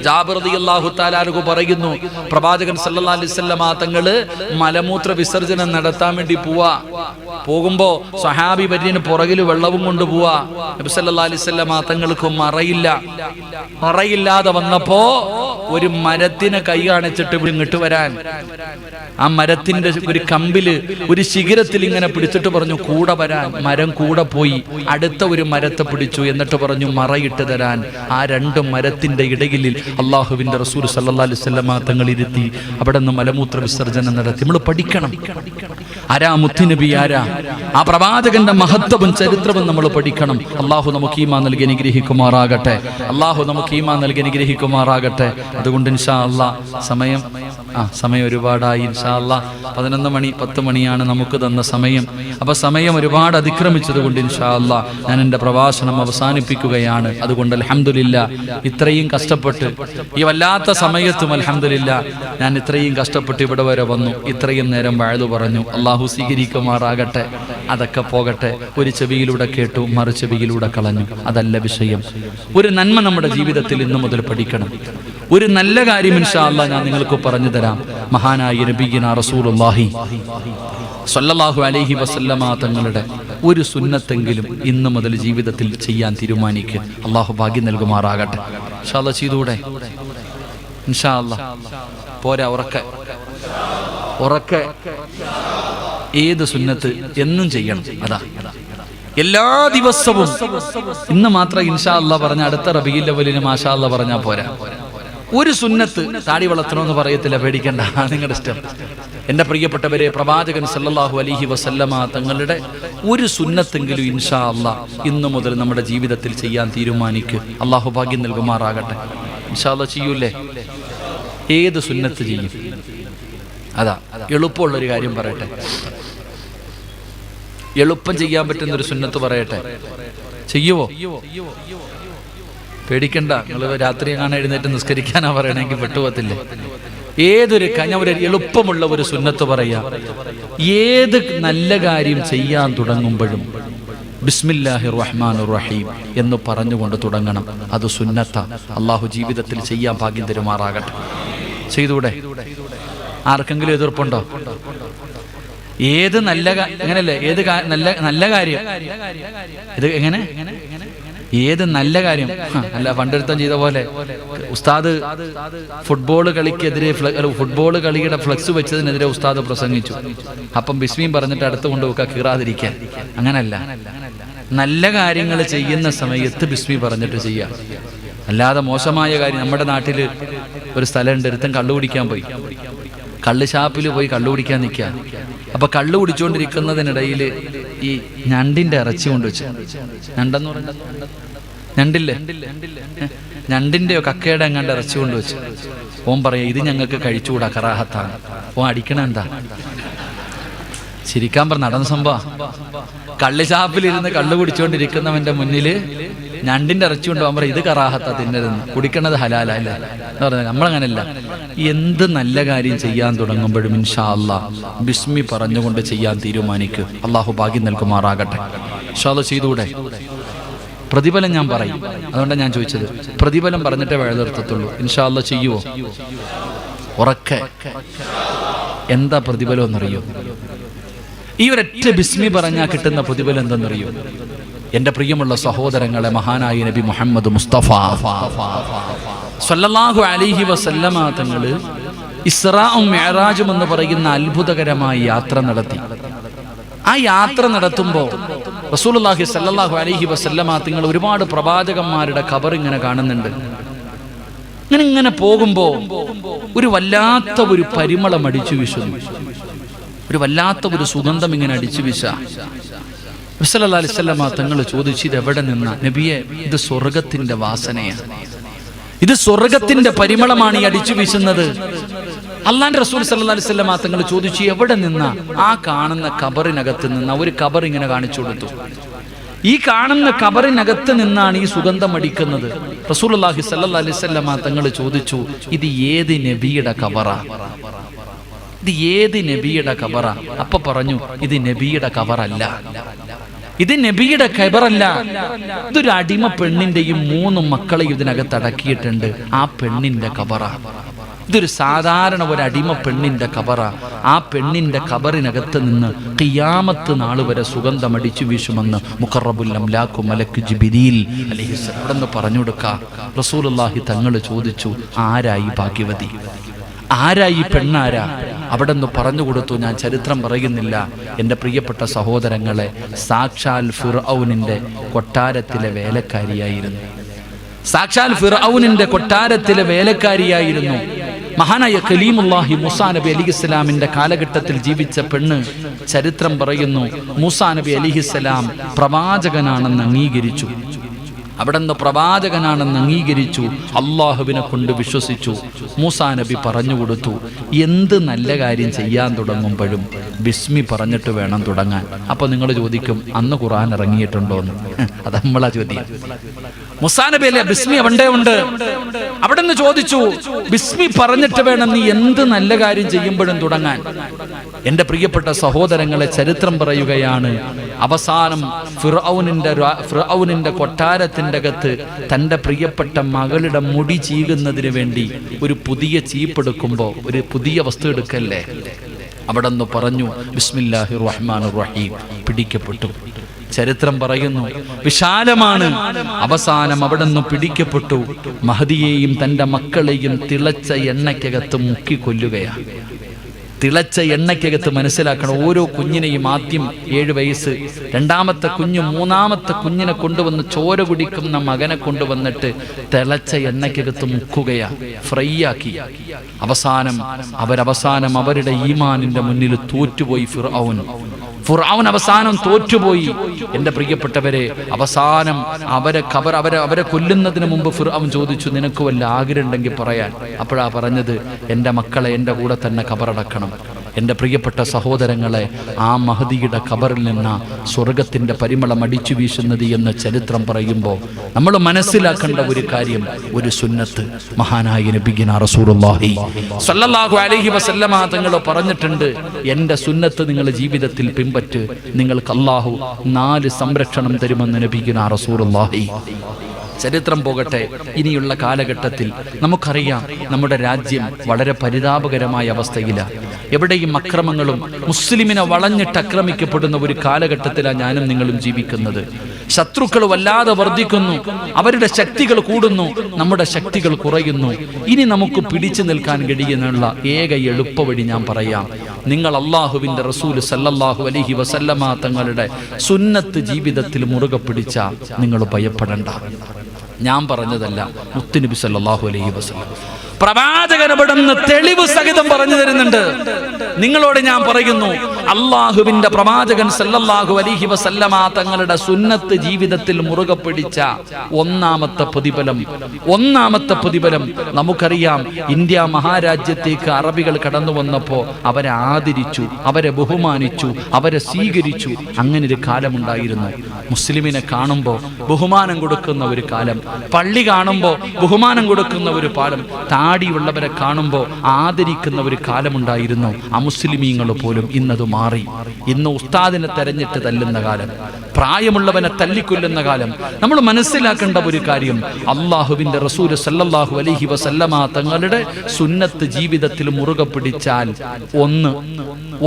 ജാബിർ റളിയല്ലാഹു തആല അൻഹു പറയുന്നു, പ്രവാചകൻ സല്ലല്ലാഹു അലൈഹി വസല്ലം തങ്ങള് മലമൂത്ര വിസർജനം നടത്താൻ വേണ്ടി പോകുമ്പോ സഹാബി വര്യന് പുറകിൽ വെള്ളവും കൊണ്ട് പോവാ. നബി സല്ലല്ലാഹു അലൈഹി വസല്ലം തങ്ങൾക്ക് മറയില്ലാതെ വന്നപ്പോ ഒരു മരത്തിനെ കൈ കാണിച്ചിട്ട് ഇങ്ങോട്ട് വരാൻ, ആ മരത്തിന്റെ ഒരു കമ്പില് ഒരു ശിഖരത്തിൽ ഇങ്ങനെ പിടിച്ചിട്ട് പറഞ്ഞു കൂടെ വരാൻ. മരം കൂടെ പോയി അടുത്ത ഒരു മരത്തെ പിടിച്ചു, എന്നിട്ട് പറഞ്ഞു മറയിട്ട് തരാൻ. ആ രണ്ട് മരത്തിന്റെ ഇടയിൽ അല്ലാഹുവിന്റെ റസൂൽ സല്ലല്ലാഹു അലൈഹി വസല്ലം തങ്ങൾ ഇരുത്തി അവിടെ നിന്ന് മലമൂത്ര വിസർജനം നടത്തി. നമ്മൾ പഠിക്കണം ആരാ മുത്തുനബി, ആരാ ആ പ്രവാചകന്റെ മഹത്വവും ചരിത്രവും നമ്മൾ പഠിക്കണം. അല്ലാഹു നമുക്ക് ഈമാൻ നൽകി അനുഗ്രഹിക്കുമാറാകട്ടെ. അല്ലാഹു നമുക്ക് ഈമാൻ നൽകി അനുഗ്രഹിക്കുമാറാകട്ടെ. അതുകൊണ്ട് ഇൻഷാ അല്ലാഹ് സമയം ഒരുപാടായി. ഇൻഷാ അല്ലാഹ് 11 മണി 10 മണിയാണ് നമുക്ക് തന്ന സമയം. അപ്പൊ സമയം ഒരുപാട് അതിക്രമിച്ചത് കൊണ്ട് ഇൻഷാ അല്ലാഹ് ഞാൻ എൻ്റെ പ്രഭാഷണം അവസാനിപ്പിക്കുകയാണ്. അതുകൊണ്ട് അൽഹംദുലില്ലാഹ് ഇത്രയും കഷ്ടപ്പെട്ട് ഈ വല്ലാത്ത സമയത്തും അൽഹംദുലില്ലാഹ് ഞാൻ ഇത്രയും കഷ്ടപ്പെട്ട് ഇവിടെ വരെ വന്നു, ഇത്രയും നേരം വഅദ് പറഞ്ഞു. അല്ലാഹു സ്വീകരിക്കുമാറാകട്ടെ. അതൊക്കെ പോകട്ടെ. ഒരു ചെവിയിലൂടെ കേട്ടു, മറു ചെവിയിലൂടെ കളഞ്ഞു, അതല്ല വിഷയം. ഒരു നന്മ നമ്മുടെ ജീവിതത്തിൽ ഇന്നു മുതൽ പഠിക്കണം. ഒരു നല്ല കാര്യം ഇൻഷാ അല്ലാഹ് ഞാൻ നിങ്ങൾക്ക് പറഞ്ഞു തരാം. മഹാനായ നബിയിന റസൂലുള്ളാഹി സ്വല്ലല്ലാഹു അലൈഹി വസല്ലമ തങ്ങളുടെ ഒരു സുന്നത്തെങ്കിലും ഇന്നു മുതൽ ജീവിതത്തിൽ ചെയ്യാൻ തീരുമാനിക്കുക. അല്ലാഹു ഭാഗ്യം നൽകുമാറാകട്ടെ. ഇൻഷാ അല്ലാഹ് ചെയ്തൂടെ? ഇൻഷാ അല്ലാഹ് പോരാ, ഉറക്കെ ഏത് സുന്നത്ത് എന്നും ചെയ്യണം. അതാ എല്ലാ ദിവസവും. ഇന്ന് മാത്രം ഇൻഷാ അല്ലാഹ് പറഞ്ഞ അടുത്ത റബീഉൽ അവ്വലിന് മാഷാ അല്ലാഹ് പറഞ്ഞാൽ പോരാ. ഒരു സുന്നത്ത്, താടി വളർത്തണമെന്ന് പറയത്തില്ല, പേടിക്കണ്ട, നിങ്ങളുടെ ഇഷ്ടം. എൻ്റെ പ്രിയപ്പെട്ടവരെ, പ്രവാചകൻ സല്ലല്ലാഹു അലൈഹി വസല്ലമ തങ്ങളുടെ ഒരു സുന്നത്തെങ്കിലും ഇൻഷാ അല്ലാഹ് ഇന്നു മുതൽ നമ്മുടെ ജീവിതത്തിൽ ചെയ്യാൻ തീരുമാനിക്കുക. അല്ലാഹു ഭാഗ്യം നൽകുമാറാകട്ടെ. ഇൻഷാ അല്ലാഹ് ചെയ്യൂലേ? ഏത് സുന്നത്ത് ചെയ്യും? അതാ എളുപ്പമുള്ളൊരു കാര്യം പറയട്ടെ, എളുപ്പം ചെയ്യാൻ പറ്റുന്നൊരു സുന്നത്ത് പറയട്ടെ. ചെയ്യുവോ? പേടിക്കണ്ട. നിങ്ങൾ രാത്രി കാണാൻ എഴുന്നേറ്റ് നിസ്കരിക്കാനാ പറയണമെങ്കിൽ പെട്ടുപോകത്തില്ലേ? ഏതൊരു ഒരു എളുപ്പമുള്ള ഒരു സുന്നത്ത് പറയാം. ഏത് നല്ല കാര്യം ചെയ്യാൻ തുടങ്ങുമ്പോഴും ബിസ്മില്ലാഹിർ റഹ്മാനിർ റഹീം എന്ന് പറഞ്ഞുകൊണ്ട് തുടങ്ങണം. അത് സുന്നത്ത. അള്ളാഹു ജീവിതത്തിൽ ചെയ്യാൻ ഭാഗ്യം തരുമാറാകട്ടെ. ചെയ്തൂടെ? ആർക്കെങ്കിലും എതിർപ്പുണ്ടോ? ഏത് നല്ല എങ്ങനല്ലേ ഏത് നല്ല കാര്യം ഇത് എങ്ങനെ ഏത് നല്ല കാര്യം അല്ല, പണ്ടെടുത്തം ചെയ്ത പോലെ ഉസ്താദ് ഫുട്ബോൾ കളിയുടെ ഫ്ലക്സ് വെച്ചതിനെതിരെ ഉസ്താദ് പ്രസംഗിച്ചു. അപ്പം ബിസ്മീം പറഞ്ഞിട്ട് അടുത്ത് കൊണ്ടുപോക്കുക കീറാതിരിക്കാൻ. അങ്ങനല്ല. നല്ല കാര്യങ്ങൾ ചെയ്യുന്ന സമയത്ത് ബിസ്മി പറഞ്ഞിട്ട് ചെയ്യാം. അല്ലാതെ മോശമായ കാര്യം. നമ്മുടെ നാട്ടിൽ ഒരു സ്ഥലമുണ്ട്, ഒരുത്തൻ കള്ളു കുടിക്കാൻ പോയി. കള്ള് ഷാപ്പിൽ പോയി കള്ളു കുടിക്കാൻ നിൽക്കുക. അപ്പൊ കള്ളു കുടിച്ചുകൊണ്ടിരിക്കുന്നതിനിടയിൽ ഈ ഞണ്ടിന്റെ ഇറച്ചി കൊണ്ടുവച്ചു. ഞണ്ടെന്ന് പറഞ്ഞ ഞണ്ടില്ലേ, ഞണ്ടിന്റെയോ കക്കയുടെ എങ്ങാണ്ട് ഇറച്ചി കൊണ്ടുവച്ചു. ഓൻ പറയാ ഇത് ഞങ്ങൾക്ക് കഴിച്ചുകൂടാ, കറാഹത്താണ്. ഓൻ അടിക്കണ എന്താ? ചിരിക്കാൻ പറഞ്ഞ നടന്ന സംഭവം. കള്ളിഷാപ്പിലിരുന്ന് കള്ളു കുടിച്ചുകൊണ്ടിരിക്കുന്നവന്റെ മുന്നിൽ ഞണ്ടിന്റെ ഇറച്ചി കൊണ്ടുപോകാൻ പറയും ഇത് കറാഹത്ത തിന്നരുന്ന്, കുടിക്കണത് ഹലാല അല്ലേ എന്ന് പറഞ്ഞാൽ നമ്മളങ്ങനല്ല. എന്ത് നല്ല കാര്യം ചെയ്യാൻ തുടങ്ങുമ്പോഴും ഇൻഷാ അല്ലാഹ് ബിസ്മി പറഞ്ഞുകൊണ്ട് ചെയ്യാൻ തീരുമാനിക്കൂ. അള്ളാഹു ഭാഗ്യം നൽകുമാറാകട്ടെ. ഇൻഷാ അല്ലാഹ് ചെയ്തുകൂടെ? പ്രതിഫലം ഞാൻ പറയും, അതുകൊണ്ടാണ് ഞാൻ ചോദിച്ചത്. പ്രതിഫലം പറഞ്ഞിട്ടേ വേളനിർത്തത്തുള്ളൂ. ഇൻഷാ അല്ലാഹ് ചെയ്യുവോ? ഉറക്കെ. എന്താ പ്രതിഫലം എന്നറിയോ? ഈ ഒരൊറ്റ ബിസ്മി പറഞ്ഞാൽ കിട്ടുന്ന പ്രതിഫലം എന്തെന്നറിയോ? എന്റെ പ്രിയമുള്ള സഹോദരങ്ങളെ, മഹാനായ നബി മുഹമ്മദ് മുസ്തഫ സ്വല്ലല്ലാഹു അലൈഹി വസല്ലമ തങ്ങള് ഇസ്റാഉം മിഅ്റാജും എന്ന് പറയുന്ന അത്ഭുതകരമായ യാത്ര നടത്തി. ആ യാത്ര നടത്തുമ്പോൾ റസൂലുള്ളാഹി സ്വല്ലല്ലാഹു അലൈഹി വസല്ലമ തങ്ങൾ ഒരുപാട് പ്രവാചകന്മാരുടെ ഖബർ ഇങ്ങനെ കാണുന്നുണ്ട്. ഇങ്ങനെ പോകുമ്പോ ഒരു വല്ലാത്ത ഒരു പരിമളം അടിച്ചു വീശുന്നു, ഒരു വല്ലാത്ത ഒരു സുഗന്ധം ഇങ്ങനെ അടിച്ചു വീശ. നബി സല്ലല്ലാഹു അലൈഹി വസല്ലമ തങ്ങൾ ചോദിച്ചു, ഇത് എവിടെ നിന്നാ നബിയെ? ഇത് സ്വർഗത്തിന്റെ വാസനയാണ്, ഇത് സ്വർഗത്തിന്റെ പരിമളമാണ് ഈ അടിച്ചു വീശുന്നത്. അള്ളാന്റെ റസൂൽ സല്ലല്ലാഹു അലൈഹി വസല്ലമ തങ്ങൾ ചോദിച്ചു, എവിടെ നിന്നാ? ആ കാണുന്ന ഖബറിനകത്ത് നിന്ന്. ഒരു ഖബർ ഇങ്ങനെ കാണിച്ചു കൊടുത്തു. ഈ കാണുന്ന ഖബറിനകത്ത് നിന്നാണ് ഈ സുഗന്ധം അടിക്കുന്നത്. റസൂലുള്ളാഹി സ്വല്ലല്ലാഹു അലൈഹി വസല്ലമ തങ്ങൾ ചോദിച്ചു, ഇത് ഏത് നബിയുടെ ഖബറാ? ഇത് ഏത് നബിയുടെ ഖബറാ? അപ്പൊ പറഞ്ഞു, ഇത് നബിയുടെ ഖബറല്ല, ഇത് നബിയുടെ ഖബറല്ല. ഇതൊരു അടിമ പെണ്ണിന്റെയും 3 മക്കളെയും ഇതിനകത്ത് അടക്കിയിട്ടുണ്ട്. ആ പെണ്ണിന്റെ ഖബറാ. ഇതൊരു സാധാരണ ഒരു അടിമ പെണ്ണിന്റെ ഖബറ. ആ പെണ്ണിന്റെ ഖബറിനകത്ത് നിന്ന് ഖിയാമത്ത് നാൾ വരെ സുഗന്ധം അടിച്ചു വീശുമെന്ന് മുഖറബുൽ അംലാഖു മലക്ക് ജിബ്രീൽ അലൈഹിസ്സലാം അവിടെ പറഞ്ഞു കൊടുക്കുക. റസൂലുള്ളാഹി തങ്ങൾ ചോദിച്ചു, ആരായി ഭാഗ്യവതി? ആരായി പെണ്ണാരാ? അവിടെ നിന്ന് പറഞ്ഞു കൊടുത്തു. ഞാൻ ചരിത്രം പറയുന്നില്ല എൻ്റെ പ്രിയപ്പെട്ട സഹോദരങ്ങളെ, സാക്ഷാൽ ഫിർഔനിന്റെ കൊട്ടാരത്തിലെ വേലക്കാരിയായിരുന്നു. സാക്ഷാൽ ഫിർഔനിന്റെ കൊട്ടാരത്തിലെ വേലക്കാരിയായിരുന്നു. മഹാനായ കലീമുല്ലാഹി മൂസാ നബി അലിഹിസ്സലാമിന്റെ കാലഘട്ടത്തിൽ ജീവിച്ച പെണ്ണ്. ചരിത്രം പറയുന്നു, മൂസാ നബി അലിഹിസ്സലാം പ്രവാചകനാണെന്ന് അംഗീകരിച്ചു. അവിടെ നിന്ന് പ്രവാചകനാണെന്ന് അംഗീകരിച്ചു. അള്ളാഹുവിനെ കൊണ്ട് വിശ്വസിച്ചു. മൂസാ നബി പറഞ്ഞു കൊടുത്തു, എന്ത് നല്ല കാര്യം ചെയ്യാൻ തുടങ്ങുമ്പോഴും ബിസ്മി പറഞ്ഞിട്ട് വേണം തുടങ്ങാൻ. അപ്പൊ നിങ്ങൾ ചോദിക്കും, അന്ന് ഖുർആൻ ഇറങ്ങിയിട്ടുണ്ടോന്ന്? അത് നമ്മളാ ചോദ്യം. മൂസാ നബി അല്ലേ ബിസ്മി അവിടെ ഉണ്ട്. അവിടെ നിന്ന് ചോദിച്ചു, ബിസ്മി പറഞ്ഞിട്ട് വേണം നീ എന്ത് നല്ല കാര്യം ചെയ്യുമ്പോഴും തുടങ്ങാൻ. എന്റെ പ്രിയപ്പെട്ട സഹോദരങ്ങളെ, ചരിത്രം പറയുകയാണ്, അവസാനം ഫിർഔനിന്റെ കൊട്ടാരത്തിന്റെ അകത്ത് തന്റെ പ്രിയപ്പെട്ട മകളുടെ മുടി ചീകുന്നതിന് വേണ്ടി ഒരു പുതിയ ചീപ്പെടുക്കുമ്പോ, ഒരു പുതിയ വസ്തു എടുക്കല്ലേ, അവിടെ നിന്ന് പറഞ്ഞു ബിസ്മില്ലാഹിർ റഹ്മാനിർ റഹീം, പിടിക്കപ്പെട്ടു. ചരിത്രം പറയുന്നു, വിശാലമാണ്. അവസാനം അവിടെ നിന്ന് പിടിക്കപ്പെട്ടു. മഹദിയെയും തന്റെ മക്കളെയും തിളച്ച എണ്ണയ്ക്കകത്ത് മുക്കിക്കൊല്ലുകയാണ്. തിളച്ച എണ്ണയ്ക്കകത്ത് മനസ്സിലാക്കണം, ഓരോ കുഞ്ഞിനെയും ആദ്യം 7 വയസ്സ്, രണ്ടാമത്തെ കുഞ്ഞ്, മൂന്നാമത്തെ കുഞ്ഞിനെ കൊണ്ടുവന്ന് ചോര കുടിക്കുന്ന മകനെ കൊണ്ടുവന്നിട്ട് തിളച്ച എണ്ണയ്ക്കകത്ത് മുക്കുകയാ, ഫ്രൈ ആക്കി. അവസാനം അവരുടെ ഈമാനിന്റെ മുന്നിൽ തോറ്റുപോയി ഫിർഔൻ അവസാനം തോറ്റുപോയി. എന്റെ പ്രിയപ്പെട്ടവരെ, അവസാനം അവരെ കൊല്ലുന്നതിന് മുമ്പ് ഫിർഔൻ ചോദിച്ചു, നിനക്ക് വല്ല ആഗ്രഹം ഉണ്ടെങ്കിൽ പറയാൻ. അപ്പോഴാ പറഞ്ഞത്, എൻ്റെ മക്കളെ എൻ്റെ കൂടെ തന്നെ ഖബറടക്കണം. എൻ്റെ പ്രിയപ്പെട്ട സഹോദരങ്ങളെ, ആ മഹദിയുടെ ഖബറിൽ നിന്ന് സ്വർഗത്തിന്റെ പരിമളം അടിച്ചു വീശുന്നത് എന്ന് ചരിത്രം പറയുമ്പോൾ നമ്മൾ മനസ്സിലാക്കേണ്ട ഒരു കാര്യം, ഒരു സുന്നത്ത് മഹാനായ നബിയിന റസൂലുള്ളാഹി സ്വല്ലല്ലാഹു അലൈഹി വസല്ലമ തങ്ങൾ പറഞ്ഞിട്ടുണ്ട്, എൻ്റെ സുന്നത്ത് നിങ്ങളുടെ ജീവിതത്തിൽ പിൻപറ്റ്, നിങ്ങൾക്ക് അല്ലാഹു 4 സംരക്ഷണം തരുമെന്ന് നബിയിന റസൂലുള്ളാഹി. ചരിത്രം പോകട്ടെ, ഇനിയുള്ള കാലഘട്ടത്തിൽ നമുക്കറിയാം, നമ്മുടെ രാജ്യം വളരെ പരിതാപകരമായ അവസ്ഥയിലാണ്. എവിടെയും അക്രമങ്ങളും, മുസ്ലിമിനെ വളഞ്ഞിട്ട് ആക്രമിക്കപ്പെടുന്ന ഒരു കാലഘട്ടത്തിലാണ് ഞാനും നിങ്ങളും ജീവിക്കുന്നത്. ശത്രുക്കൾ വല്ലാതെ വർദ്ധിക്കുന്നു, അവരുടെ ശക്തികൾ കൂടുന്നു, നമ്മുടെ ശക്തികൾ കുറയുന്നു. ഇനി നമുക്ക് പിടിച്ചു നിൽക്കാൻ കഴിയുന്നുള്ള ഏക എളുപ്പവഴി ഞാൻ പറയാം. നിങ്ങൾ അള്ളാഹുവിന്റെ റസൂൽ സല്ലല്ലാഹു അലൈഹി വസല്ലമ തങ്ങളുടെ സുന്നത്ത് ജീവിതത്തിൽ മുറുകെ പിടിച്ചാൽ നിങ്ങൾ ഭയപ്പെടണ്ട. ഞാൻ പറഞ്ഞതല്ല, മുത്തുനബി സല്ലല്ലാഹു അലൈഹി വസല്ലം പ്രവാചകൻ അവിടുന്ന് തെളിവ് സഹിതം പറഞ്ഞു തരുന്നുണ്ട്. നിങ്ങളോട് ഞാൻ പറയുന്നു, അള്ളാഹുവിന്റെ പ്രവാചകൻ സല്ലല്ലാഹു അലൈഹി വസല്ലമ തങ്ങളുടെ സുന്നത്ത് ജീവിതത്തിൽ മുറുകെ പിടിച്ച ഒന്നാമത്തെ പ്രതിഫലം നമുക്കറിയാം. ഇന്ത്യ മഹാരാജ്യത്തേക്ക് അറബികൾ കടന്നു വന്നപ്പോൾ അവരെ ആദരിച്ചു, അവരെ ബഹുമാനിച്ചു, അവരെ സ്വീകരിച്ചു. അങ്ങനെ ഒരു കാലമുണ്ടായിരുന്നു. മുസ്ലിമിനെ കാണുമ്പോൾ ബഹുമാനം കൊടുക്കുന്ന ഒരു കാലം, പള്ളി കാണുമ്പോൾ ബഹുമാനം കൊടുക്കുന്ന ഒരു കാലം, താടിയുള്ളവരെ കാണുമ്പോൾ ആദരിക്കുന്ന ഒരു കാലമുണ്ടായിരുന്നു. അമുസ്ലിമീങ്ങൾ പോലും ഇന്നത് മാറി. ഇന്ന് ഉസ്താദിനെ തെരഞ്ഞിട്ട് തല്ലുന്ന കാലം, പ്രായമുള്ളവനെ തല്ലിക്കൊല്ലുന്ന കാലം. നമ്മൾ മനസ്സിലാക്കേണ്ട ഒരു കാര്യം, അള്ളാഹുവിന്റെ റസൂൽ സല്ലല്ലാഹു അലൈഹി വസല്ലമ തങ്ങളുടെ സുന്നത്ത് ജീവിതത്തിൽ മുറുകെ പിടിച്ചാൽ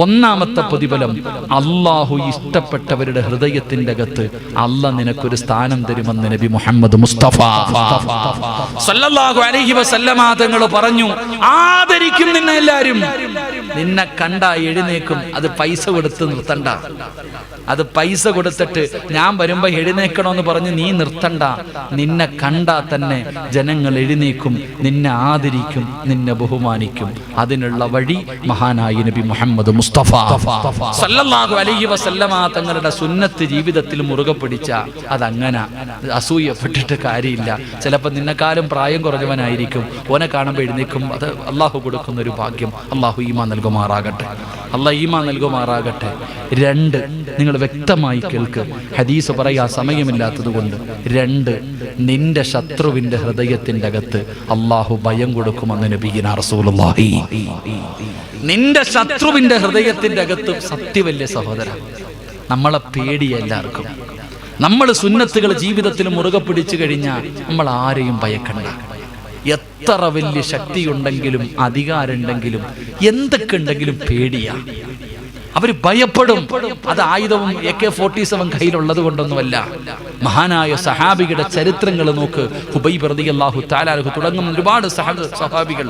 ഒന്നാമത്തെ പ്രതിഫലം, അള്ളാഹു ഇഷ്ടപ്പെട്ടവരുടെ ഹൃദയത്തിന്റെ അകത്ത് അള്ളാഹ് നിനക്കൊരു സ്ഥാനം തരുമെന്ന് നബി മുഹമ്മദ് മുസ്തഫ സല്ലല്ലാഹു അലൈഹി വസല്ലമ തങ്ങൾ പറഞ്ഞു. ആദരിക്കും നിന്നെ എല്ലാവരും. നിന്നെ കണ്ട എഴുന്നേക്കും. അത് പൈസ കൊടുത്ത് നിർത്തണ്ട. അത് പൈസ കൊടുത്തിട്ട് ഞാൻ വരുമ്പോ എഴുന്നേക്കണമെന്ന് പറഞ്ഞ് നീ നിർത്തണ്ട. നിന്നെ കണ്ടാ തന്നെ ജനങ്ങൾ എഴുന്നേക്കും, നിന്നെ ആദരിക്കും, നിന്നെ ബഹുമാനിക്കും. അതിനുള്ള വഴി മഹാനായ നബി മുഹമ്മദ് മുസ്തഫ സല്ലല്ലാഹു അലൈഹി വസല്ലമ തങ്ങളുടെ സുന്നത്ത് ജീവിതത്തിൽ മുറുകെ പിടിച്ച അതങ്ങനെ അസൂയപ്പെട്ടിട്ട് കാര്യമില്ല. ചിലപ്പോൾ നിന്നെക്കാളും പ്രായം കുറഞ്ഞവനായിരിക്കും, ഓനെ കാണുമ്പോൾ എഴുന്നേക്കും. അത് അള്ളാഹു കൊടുക്കുന്ന ഒരു ഭാഗ്യം. അള്ളാഹു ഈമാൻ നൽകുമാറാകട്ടെ. അള്ളാഹ് ഈമാൻ നൽകുമാറാകട്ടെ. 2, നിങ്ങൾ വ്യക്തമായി കേൾക്ക്. ഹദീസ് പറയാ സമയമില്ലാത്തത് കൊണ്ട്. 2, നിന്റെ ശത്രുവിന്റെ ഹൃദയത്തിന്റെ അകത്ത് അള്ളാഹു ഭയം കൊടുക്കുമെന്ന് നബിയിനാ റസൂലുള്ളാഹി. നിന്റെ ശത്രുവിന്റെ ഹൃദയത്തിന്റെ അകത്ത് സത്യമല്ലേ സഹോദര, നമ്മളെ പേടിയ എല്ലാവർക്കും. നമ്മൾ സുന്നത്തുകൾ ജീവിതത്തിൽ മുറുകെ പിടിച്ചു കഴിഞ്ഞാൽ നമ്മൾ ആരെയും ഭയക്കണ്ട. എത്ര വലിയ ശക്തിയുണ്ടെങ്കിലും അധികാരമുണ്ടെങ്കിലും എന്തൊക്കെ ഉണ്ടെങ്കിലും പേടിയാ. അവര് ഭയപ്പെടും. അത് ആയുധവും AK-47 കയ്യിലുള്ളത് കൊണ്ടൊന്നുമല്ല. മഹാനായ സഹാബികളുടെ ചരിത്രങ്ങൾ നോക്ക്. ഹുബൈബ് റളിയല്ലാഹു തആല അൻഹു തുടങ്ങുന്ന ഒരുപാട് സഹാബികൾ.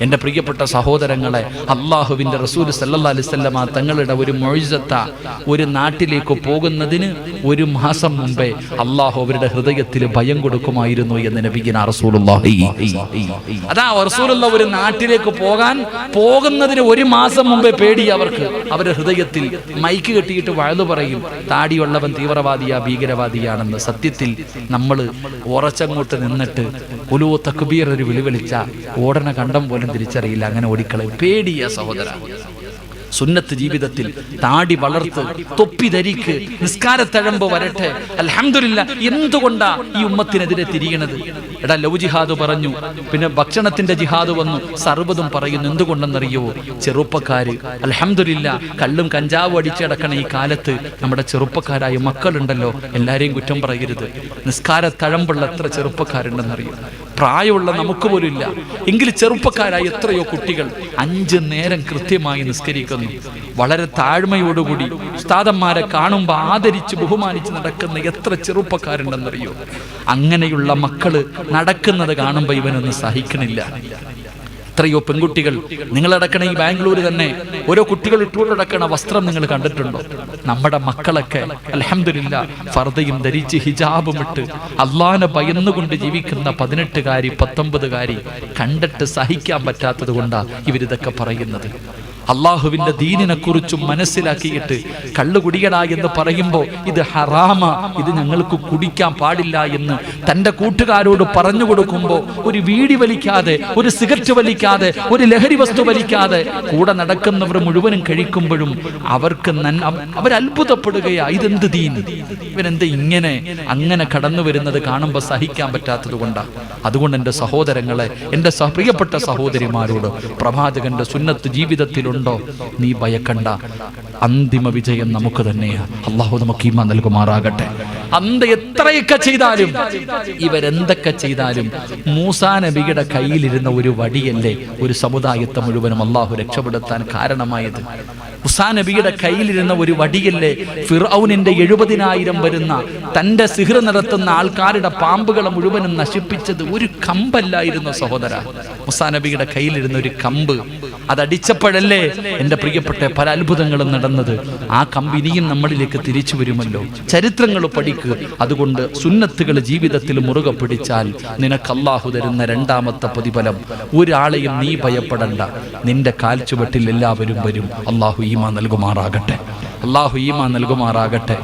എൻ്റെ പ്രിയപ്പെട്ട സഹോദരങ്ങളെ, അള്ളാഹുവിൻ്റെ റസൂൽ സല്ലല്ലാഹു അലൈഹി വസല്ലമ തങ്ങളുടെ ഒരു മുഅ്ജിസത്ത, ഒരു നാട്ടിലേക്ക് പോകുന്നതിന് 1 മാസം മുമ്പേ അള്ളാഹു അവരുടെ ഹൃദയത്തിൽ ഭയം കൊടുക്കുമായിരുന്നു എന്ന് നബിയിനാ റസൂലുള്ളാഹി. അതാ റസൂലുള്ളാഹി ഒരു നാട്ടിലേക്ക് പോകുന്നതിന് 1 മാസം മുമ്പേ പേടി അവർക്ക്. അവരുടെ ഹൃദയത്തിൽ മൈക്ക് കെട്ടിയിട്ട് വഴുതു പറയും, താടിയുള്ളവൻ തീവ്രവാദിയാ, ഭീകരവാദിയാണെന്ന്. സത്യത്തിൽ നമ്മൾ ഉറച്ചങ്ങോട്ട് നിന്നിട്ട് ഉലൂ തക്ബീർ ഒരു വിളിവിളിച്ച ഓടണ കണ്ടം പോലും തിരിച്ചറിയില്ല. അങ്ങനെ ഓടിക്കളയും. പേടിയ സഹോദര. സുന്നത്ത് ജീവിതത്തിൽ താടി വളർത്ത്, തൊപ്പി ധരിക്ക്, നിസ്കാരത്തഴമ്പ് വരട്ടെ. അൽഹംദുലില്ലാ. എന്തുകൊണ്ടാ ഈ ഉമ്മത്തിനെതിരെ തിരിയണത്? എടാ ലവ് ജിഹാദ് പറഞ്ഞു, പിന്നെ ഭക്ഷണത്തിന്റെ ജിഹാദ് വന്നു, സർവ്വതും പറയുന്നു. എന്തുകൊണ്ടെന്നറിയോ? ചെറുപ്പക്കാര് അൽഹംദുലില്ലാ കള്ളും കഞ്ചാവും അടിച്ചടക്കണ ഈ കാലത്ത് നമ്മുടെ ചെറുപ്പക്കാരായ മക്കളുണ്ടല്ലോ, എല്ലാരെയും കുറ്റം പറയരുത്. നിസ്കാരത്തഴമ്പുള്ള എത്ര ചെറുപ്പക്കാരുണ്ടെന്നറിയോ? പ്രായമുള്ള നമുക്ക് പോലും ഇല്ല എങ്കിൽ ചെറുപ്പക്കാരായ എത്രയോ കുട്ടികൾ 5 നേരം കൃത്യമായി നിസ്കരിക്കുന്നു. വളരെ താഴ്മയോടുകൂടി ഉസ്താദന്മാരെ കാണുമ്പോൾ ആദരിച്ച് ബഹുമാനിച്ച് നടക്കുന്ന എത്ര ചെറുപ്പക്കാരുണ്ടെന്നറിയോ? അങ്ങനെയുള്ള മക്കള് നടക്കുന്നത് കാണുമ്പോൾ ഇവനൊന്നും സഹിക്കണില്ല. എത്രയോ പെൺകുട്ടികൾ, നിങ്ങളടക്കണ ഈ ബാംഗ്ലൂർ തന്നെ ഓരോ കുട്ടികൾ ഇട്ടുകൊണ്ടടക്കണ വസ്ത്രം നിങ്ങൾ കണ്ടിട്ടുണ്ടോ? നമ്മുടെ മക്കളൊക്കെ അൽഹംദുലില്ലാ ഫർദയും ധരിച്ച് ഹിജാബും ഇട്ട് അള്ളാനെ ഭയന്നുകൊണ്ട് ജീവിക്കുന്ന 18കാരി 19കാരി കണ്ടിട്ട് സഹിക്കാൻ പറ്റാത്തത് കൊണ്ടാണ് ഇവരിതൊക്കെ പറയുന്നത്. അള്ളാഹുവിന്റെ ദീനിനെ കുറിച്ചും മനസ്സിലാക്കിയിട്ട് കള്ളു കുടിയടാ എന്ന് പറയുമ്പോൾ ഇത് ഹറാമ, ഇത് ഞങ്ങൾക്ക് കുടിക്കാൻ പാടില്ല എന്ന് തൻ്റെ കൂട്ടുകാരോട് പറഞ്ഞു കൊടുക്കുമ്പോൾ ഒരു വീടി വലിക്കാതെ, ഒരു സിഗരറ്റ് വലിക്കാതെ, ഒരു ലഹരി വസ്തു വലിക്കാതെ കൂടെ നടക്കുന്നവർ മുഴുവനും കഴിക്കുമ്പോഴും അവർക്ക് അവരത്ഭുതപ്പെടുകയാ. ഇതെന്ത് ദീൻ, ഇവനെന്ത് ഇങ്ങനെ അങ്ങനെ കടന്നു വരുന്നത് കാണുമ്പോൾ സഹിക്കാൻ പറ്റാത്തത് കൊണ്ടാണ്. അതുകൊണ്ട് എൻ്റെ സഹോദരങ്ങളെ, എൻ്റെ പ്രിയപ്പെട്ട സഹോദരിമാരോട്, പ്രവാചകന്റെ സുന്നത്ത് ജീവിതത്തിലുണ്ടോ? നീ ഭയക്കണ്ട. അന്തിമ വിജയം നമുക്ക് തന്നെയാണ്. അള്ളാഹു നമുക്ക് ഈമാൻ നൽകുമാറാകട്ടെ. എത്രയൊക്കെ ചെയ്താലും, ഇവരെന്തൊക്കെ ചെയ്താലും, മൂസാ നബിയുടെ കയ്യിലിരുന്ന ഒരു വടിയല്ലേ ഒരു സമുദായത്തെ മുഴുവനും അള്ളാഹു രക്ഷപ്പെടുത്താൻ കാരണമായത്? മൂസാ നബിയുടെ കയ്യിലിരുന്ന ഒരു വടിയല്ലേ ഫിർഔനിന്റെ 70,000 വരുന്ന തന്റെ സിഹ്ർ നടത്തുന്ന ആൾക്കാരുടെ പാമ്പുകളെ മുഴുവനും നശിപ്പിച്ചത്? ഒരു കമ്പല്ലായിരുന്നു സഹോദര. മൂസാ നബിയുടെ കയ്യിലിരുന്ന ഒരു കമ്പ്, അതടിച്ചപ്പോഴല്ലേ എൻ്റെ പ്രിയപ്പെട്ട പല അത്ഭുതങ്ങളും നടന്നത്. ആ കമ്പ് ഇനിയും നമ്മളിലേക്ക് തിരിച്ചു വരുമല്ലോ. ചരിത്രങ്ങൾ പഠിക്കുക. അതുകൊണ്ട് സുന്നത്തുകൾ ജീവിതത്തിൽ മുറുകെ പിടിച്ചാൽ നിനക്ക് അള്ളാഹു തരുന്ന 2ാമത്തെ പ്രതിഫലം, ഒരാളെയും നീ ഭയപ്പെടണ്ട. നിന്റെ കാൽച്ചുവട്ടിൽ എല്ലാവരും വരും. അള്ളാഹു ഈമാൻ നൽകുമാറാകട്ടെ. അള്ളാഹു ഈമാൻ നൽകുമാറാകട്ടെ.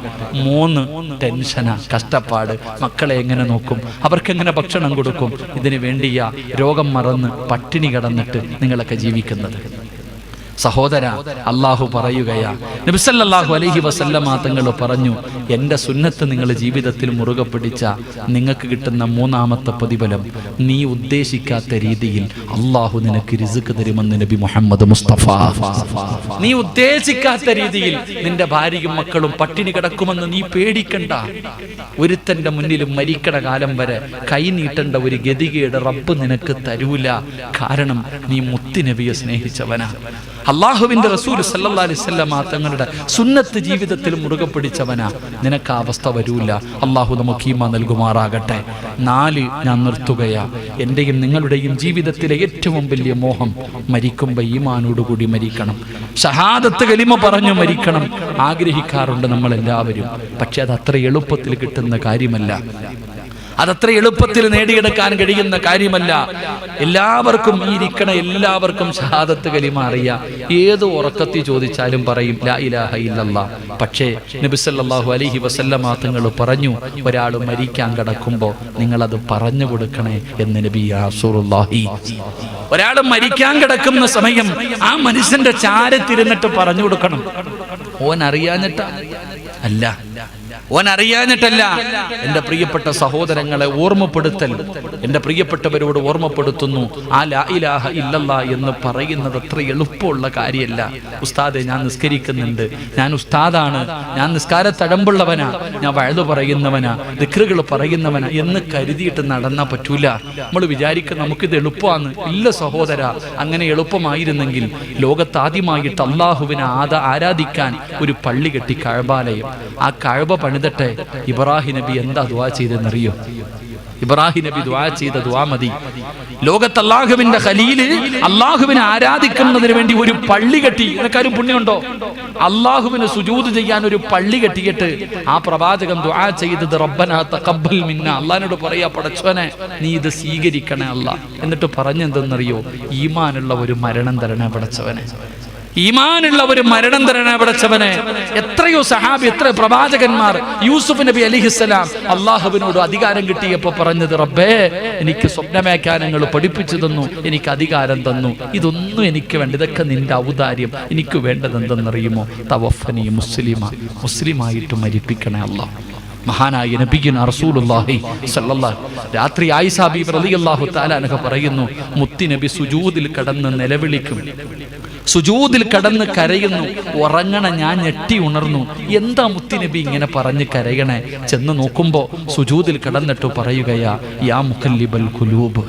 3 ടെൻഷനാ, കഷ്ടപ്പാട്. മക്കളെ എങ്ങനെ നോക്കും, അവർക്കെങ്ങനെ ഭക്ഷണം കൊടുക്കും? ഇതിനു വേണ്ടിയാ രോഗം മറന്ന് പട്ടിണി കിടന്നിട്ട് നിങ്ങളൊക്കെ ജീവിക്കുന്നത്. സഹോദര, അള്ളാഹു പറയുകയാ, നബി സല്ലല്ലാഹു അലൈഹി വസല്ലമ തങ്ങൾ പറഞ്ഞു, എൻ്റെ സുന്നത്ത് നിങ്ങൾ ജീവിതത്തിൽ മുറുകെ പിടിച്ച നിങ്ങൾക്ക് കിട്ടുന്ന 3ാമത്തെ പ്രതിഫലം, നീ ഉദ്ദേശിക്കാത്ത രീതിയിൽ അള്ളാഹു നിനക്ക് റിസ്ക് തരുമെന്ന് നബി മുഹമ്മദ് മുസ്തഫ. നീ ഉദ്ദേശിക്കാത്ത രീതിയിൽ നിന്റെ ഭാര്യയും മക്കളും പട്ടിണി കിടക്കുമെന്ന് നീ പേടിക്കണ്ട. ഒരുത്തന്റെ മുന്നിലും മരിക്കണ കാലം വരെ കൈ നീട്ടേണ്ട ഒരു ഗതികേട് റബ്ബ് നിനക്ക് തരൂല. കാരണം നീ മുത്തുനബിയെ സ്നേഹിച്ചവനാ. അള്ളാഹുവിന്റെ റസൂൽ സല്ലല്ലാഹു അലൈഹി വസല്ലം തങ്ങളുടെ സുന്നത്ത് ജീവിതത്തിൽ മുറുകെ പിടിച്ചവനാ. നിനക്ക് ആ അവസ്ഥ വരൂല. അള്ളാഹു നമുക്ക് ഈമാൻ നൽകുമാറാകട്ടെ. 4 ഞാൻ നിർത്തുകയാ. എന്റെയും നിങ്ങളുടെയും ജീവിതത്തിലെ ഏറ്റവും വലിയ മോഹം, മരിക്കുമ്പോൾ ഈമാനോടുകൂടി മരിക്കണം. ഷഹാദത്ത് കലിമ പറഞ്ഞു മരിക്കണം ആഗ്രഹിക്കാറുണ്ട് നമ്മളെല്ലാവരും. പക്ഷെ അത് അത്ര എളുപ്പത്തിൽ കിട്ടുന്ന കാര്യമല്ല. അതത്ര എളുപ്പത്തിൽ നേടിയെടുക്കാൻ കഴിയുന്ന കാര്യമല്ല. എല്ലാവർക്കും ഈ ഇരിക്കണ എല്ലാവർക്കും ഷഹാദത്ത് കലിമ അറിയാം. ഏത് ഉറക്കത്തിൽ ചോദിച്ചാലും പറയും ലാ ഇലാഹ ഇല്ലല്ലാഹ്. പക്ഷേ നബി സല്ലല്ലാഹു അലൈഹി വസല്ലമ തങ്ങൾ പറഞ്ഞു, ഒരാൾ മരിക്കാൻ കിടക്കുമ്പോൾ നിങ്ങളത് പറഞ്ഞു കൊടുക്കണേ എന്ന് നബി റസൂലുള്ളാഹി. ഒരാൾ മരിക്കാൻ കിടക്കുന്ന സമയം ആ മനുഷ്യന്റെ ചാരത്തിരുന്നിട്ട് പറഞ്ഞു കൊടുക്കണം. ഓൻ അറിയാഞ്ഞിട്ടാ അല്ല, ഓൻ അറിയാഞ്ഞിട്ടല്ല. എൻ്റെ പ്രിയപ്പെട്ട സഹോദരങ്ങളെ ഓർമ്മപ്പെടുത്തൽ, എൻ്റെ പ്രിയപ്പെട്ടവരോട് ഓർമ്മപ്പെടുത്തുന്നു, ആ ലാ ഇലാഹ ഇല്ലല്ലാഹ് എന്ന് പറയുന്നത് അത്ര എളുപ്പമുള്ള കാര്യമല്ല. ഉസ്താദെ, ഞാൻ നിസ്കരിക്കുന്നുണ്ട്, ഞാൻ ഉസ്താദാണ്, ഞാൻ നിസ്കാരത്തഴമ്പുള്ളവനാ, ഞാൻ വഴുതു പറയുന്നവനാ, ദിക്റുകൾ പറയുന്നവനാ എന്ന് കരുതിയിട്ട് നടന്നാ പറ്റൂല. നമ്മൾ വിചാരിക്കും നമുക്കിത് എളുപ്പമാണ്. ഇല്ല സഹോദര, അങ്ങനെ എളുപ്പമായിരുന്നെങ്കിൽ ലോകത്താദ്യമായിട്ട് അള്ളാഹുവിനെ ആരാധിക്കാൻ ഒരു പള്ളി കെട്ടി, കഅബാലയം. ആ കഅബ പണിതട്ടെ. ഇബ്രാഹിം നബി എന്താ ദുആ ചെയ്തെന്നറിയോ? ഇബ്രാഹിം നബി ദുആ ചെയ്ത ദുആ മതി. ലോകത്ത് അല്ലാഹുവിന്റെ ഖലീല് അല്ലാഹുവിനെ ആരാധിക്കുന്നതിന് വേണ്ടി ഒരു പള്ളി കെട്ടി. നിനക്കാരും പുണ്യമുണ്ടോ? അല്ലാഹുവിന് സുജൂദ് ചെയ്യാൻ ഒരു പള്ളി കെട്ടിയിട്ട് ആ പ്രവാചകൻ ദുആ ചെയ്തത് റബ്ബനാ തഖബ്ബൽ മിന്ന, അല്ലാഹുവിനോട് പറയാ, പടച്ചോനെ നീ ഇത് സ്വീകരിക്കണേ അല്ലാഹ്. എന്നിട്ട് പറഞ്ഞെന്തെന്നറിയോ? ഈമാനുള്ള ഒരു മരണം തരണേ പടച്ചവനെ, ഈമാനുള്ള ഒരു മരണം തരണേ പടച്ചവനെ. എത്രയോ സഹാബി, എത്ര പ്രവാചകന്മാർ. യൂസുഫ് നബി അലൈഹിസ്സലാം അള്ളാഹുവിനോട് അധികാരം കിട്ടിയപ്പോൾ പറഞ്ഞത്, റബ്ബേ എനിക്ക് സ്വപ്നമേഖാനങ്ങൾ പഠിപ്പിച്ചു തന്നു, എനിക്ക് അധികാരം തന്നു, ഇതൊന്നും എനിക്ക് വേണ്ട, ഇതൊക്കെ നിന്റെ ഔദാര്യം. എനിക്ക് വേണ്ടത് എന്തെന്നറിയുമോ? തവഫനി മുസ്ലിമാ, മുസ്ലിമായിട്ട് മരിപ്പിക്കണേ അല്ലാഹ്. മഹാനായ നബിയുനാ റസൂലുള്ളാഹി സ്വല്ലല്ലാഹു. രാത്രി ആയിഷ ബീവി റളിയല്ലാഹു തആല അൻഹ പറയുന്നു, മുത്തി നബി സുജൂദിൽ കടന്ന് നിലവിളിക്കും, സുജൂദിൽ കടന്ന് കരയുന്നു. ഉറങ്ങണ ഞാൻ ഞെട്ടി ഉണർന്നു. എന്താ മുത്തുനബി ഇങ്ങനെ പറഞ്ഞ് കരയണേ? ചെന്ന് നോക്കുമ്പോ സുജൂദിൽ കടന്നിട്ട് പറയുകയാ, യാ മുഖല്ലിബൽ ഖുലൂബ്,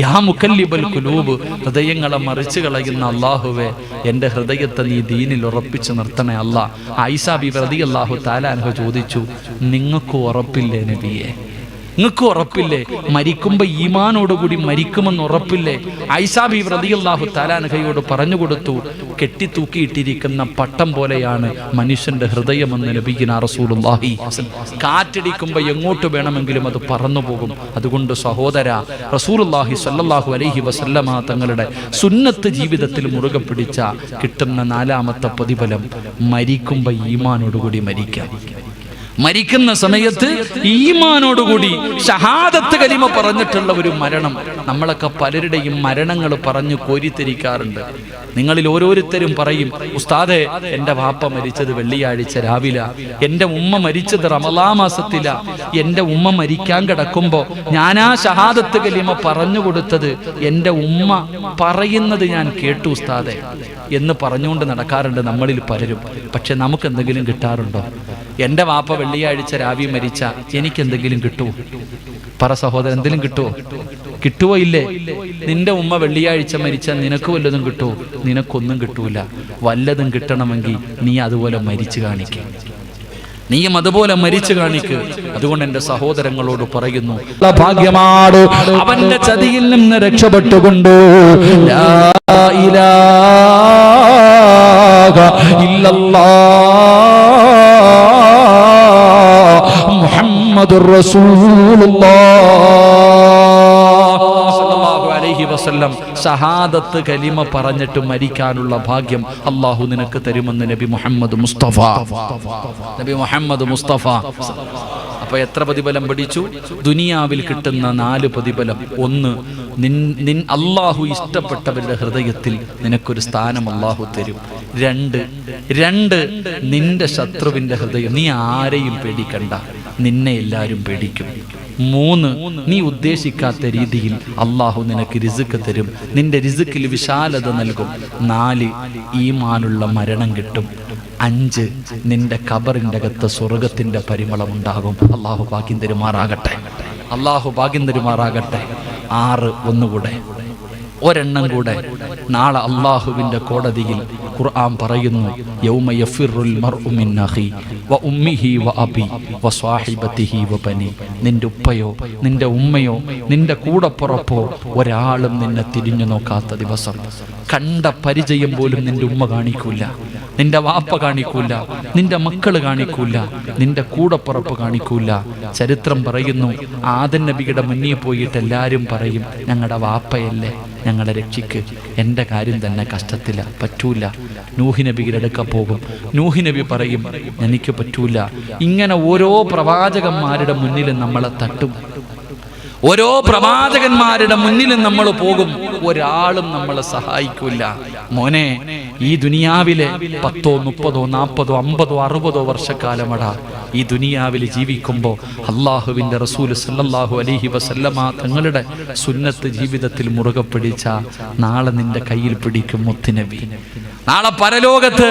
യാ മുഖല്ലിബൽ ഖുലൂബ്, ഹൃദയങ്ങളെ മറിച്ചു കളയുന്ന അല്ലാഹുവേ, എൻ്റെ ഹൃദയത്തെ നീ ദീനിൽ ഉറപ്പിച്ചു നിർത്തണേ അല്ലാ. ആയിഷ ബീവി റളിയല്ലാഹു തആല അൻഹ ചോദിച്ചു, നിങ്ങൾക്ക് ഉറപ്പില്ലേ നബിയെ? നിങ്ങൾക്ക് ഉറപ്പില്ലേ? മരിക്കുമ്പോ ഈമാനോടുകൂടി മരിക്കുമെന്ന് ഉറപ്പില്ലേ? ആയിഷ ബീവി റളിയല്ലാഹു തആല അൻഹയോട് പറഞ്ഞു കൊടുത്തു, കെട്ടിത്തൂക്കിയിട്ടിരിക്കുന്ന പട്ടം പോലെയാണ് മനുഷ്യന്റെ ഹൃദയമെന്ന് നബിയുനാ റസൂലുള്ളാഹി. കാറ്റടിക്കുമ്പോ എങ്ങോട്ട് വേണമെങ്കിലും അത് പറന്നു പോകും. അതുകൊണ്ട് സഹോദര, റസൂലുള്ളാഹി സ്വല്ലല്ലാഹു അലൈഹി വസല്ലമ തങ്ങളുടെ സുന്നത്ത് ജീവിതത്തിൽ മുറുകെ പിടിച്ച കിട്ടുന്ന 4ാമത്തെ പ്രതിഫലം, മരിക്കുമ്പോ ഈമാനോടുകൂടി മരിക്കാം. മരിക്കുന്ന സമയത്ത് ഈമാനോടുകൂടി ഷഹാദത്ത് കലിമ പറഞ്ഞിട്ടുള്ള ഒരു മരണം. നമ്മളൊക്കെ പലരുടെയും മരണങ്ങൾ പറഞ്ഞു കോരിത്തിരിക്കാറുണ്ട്. നിങ്ങളിൽ ഓരോരുത്തരും പറയും, ഉസ്താദേ എൻ്റെ വാപ്പ മരിച്ചത് വെള്ളിയാഴ്ച രാവിലെ, എൻ്റെ ഉമ്മ മരിച്ചത് റമളാൻ മാസത്തില, എൻ്റെ ഉമ്മ മരിക്കാൻ കിടക്കുമ്പോൾ ഞാനാ ഷഹാദത്ത് കലിമ പറഞ്ഞു കൊടുത്തത് എൻ്റെ ഉമ്മ പറയുന്നത് ഞാൻ കേട്ടു ഉസ്താദേ എന്ന് പറഞ്ഞുകൊണ്ട് നടക്കാറുണ്ട് നമ്മളിൽ പലരും. പക്ഷെ നമുക്ക് എന്തെങ്കിലും കിട്ടാറുണ്ടോ? എൻ്റെ വാപ്പ വെള്ളിയാഴ്ച രാവി മരിച്ച എനിക്കെന്തെങ്കിലും കിട്ടുമോ? പറ സഹോദരൻ, എന്തെങ്കിലും കിട്ടുമോ? കിട്ടുവോ? ഇല്ലേ? നിന്റെ ഉമ്മ വെള്ളിയാഴ്ച മരിച്ചാൽ നിനക്ക് വല്ലതും കിട്ടുമോ? നിനക്കൊന്നും കിട്ടൂല. വല്ലതും കിട്ടണമെങ്കിൽ നീ അതുപോലെ മരിച്ചു കാണിക്കുക, നീയും അതുപോലെ മരിച്ചു കാണിക്ക്. അതുകൊണ്ട് എന്റെ സഹോദരങ്ങളോട് പറയുന്നു, ഭാഗ്യമാണ് അവന്റെ ചതിയിൽ നിന്ന് രക്ഷപ്പെട്ടുകൊണ്ട് ലാ ഇലാഹ ഇല്ലല്ലാഹ് മുഹമ്മദുർ റസൂലുള്ളാഹ് വസല്ലം ഷഹാദത്ത് കലിമ പറഞ്ഞിട്ട് മരിക്കാനുള്ള ഭാഗ്യം അല്ലാഹു നിനക്ക് തരുമെന്ന് നബി മുഹമ്മദ് മുസ്തഫ. അപ്പൊ എത്ര പ്രതിഫലം പഠിച്ചു? ദുനിയാവിൽ കിട്ടുന്ന 4 പ്രതിഫലം. 1, അല്ലാഹു ഇഷ്ടപ്പെട്ടവരുടെ ഹൃദയത്തിൽ നിനക്കൊരു സ്ഥാനം അല്ലാഹു തരും. 2, നിന്റെ ശത്രുവിന്റെ ഹൃദയം, നീ ആരെയും പേടിക്കണ്ട, നിന്നെ എല്ലാവരും പേടിക്കും. 3, നീ ഉദ്ദേശിക്കാത്ത രീതിയിൽ അല്ലാഹു നിനക്ക് റിസ്ക് തരും, നിന്റെ റിസ്ക്കിൽ വിശാലത നൽകും. 4, ഈമാനുള്ള മരണം കിട്ടും. 5, നിന്റെ ഖബറിന്റെ അകത്ത് സ്വർഗത്തിന്റെ പരിമളം ഉണ്ടാകും. അല്ലാഹു ഭാഗ്യം തരുമാറാകട്ടെ, അല്ലാഹു ഭാഗ്യം തരുമാറാകട്ടെ. 6, ഒന്നുകൂടെ, ഒരെണ്ണം കൂടെ. നാളെ അല്ലാഹുവിന്റെ കോടതിയിൽ ഖുർആൻ പറയുന്നു, യൗമ യഫിറുൽ മർഉ മിൻ അഖി വ ഉമ്മിഹി വ അബി വ സ്വഹിബതിഹി വ ബനി. നിന്റെ ഉപ്പയോ നിന്റെ ഉമ്മയോ നിന്റെ കൂടപ്പുറപ്പോ ഒരാളും നിന്നെ തിരിഞ്ഞു നോക്കാത്ത ദിവസം. കണ്ട പരിചയം പോലും നിന്റെ ഉമ്മ കാണിക്കൂല, നിന്റെ വാപ്പ കാണിക്കൂല, നിന്റെ മക്കള് കാണിക്കൂല, നിന്റെ കൂടപ്പുറപ്പ് കാണിക്കൂല. ചരിത്രം പറയുന്നു, ആദം നബിയുടെ മുന്നിൽ പോയിട്ട് എല്ലാവരും പറയും, ഞങ്ങളുടെ വാപ്പയല്ലേ ഞങ്ങളെ രക്ഷിക്ക്, എൻ്റെ കാര്യം തന്നെ കഷ്ടത്തില, പറ്റൂല. നൂഹ് നബിയുടെ അടുക്ക പോകും. നൂഹ് നബി പറയും, എനിക്ക് പറ്റൂല. ഇങ്ങനെ ഓരോ പ്രവാചകന്മാരുടെ മുന്നിലും നമ്മളെ തട്ടും, ഓരോ പ്രവാചകന്മാരുടെ മുന്നിലും നമ്മൾ പോകും, ഒരാളും നമ്മളെ സഹായിക്കൂല. മോനെ, ഈ ദുനിയാവിലെ 10, 30, 40, 50, 60 വർഷക്കാലമടാ ഈ ദുനിയാവിൽ ജീവിക്കുമ്പോൾ അള്ളാഹുവിൻ്റെ റസൂൽ സല്ലല്ലാഹു അലൈഹി വസല്ലമ തങ്ങളുടെ സുന്നത്ത് ജീവിതത്തിൽ മുറുകെ പിടിച്ച നാളെ നിന്റെ കയ്യിൽ പിടിക്കും മുത്തുനബി. നാളെ പരലോകത്ത്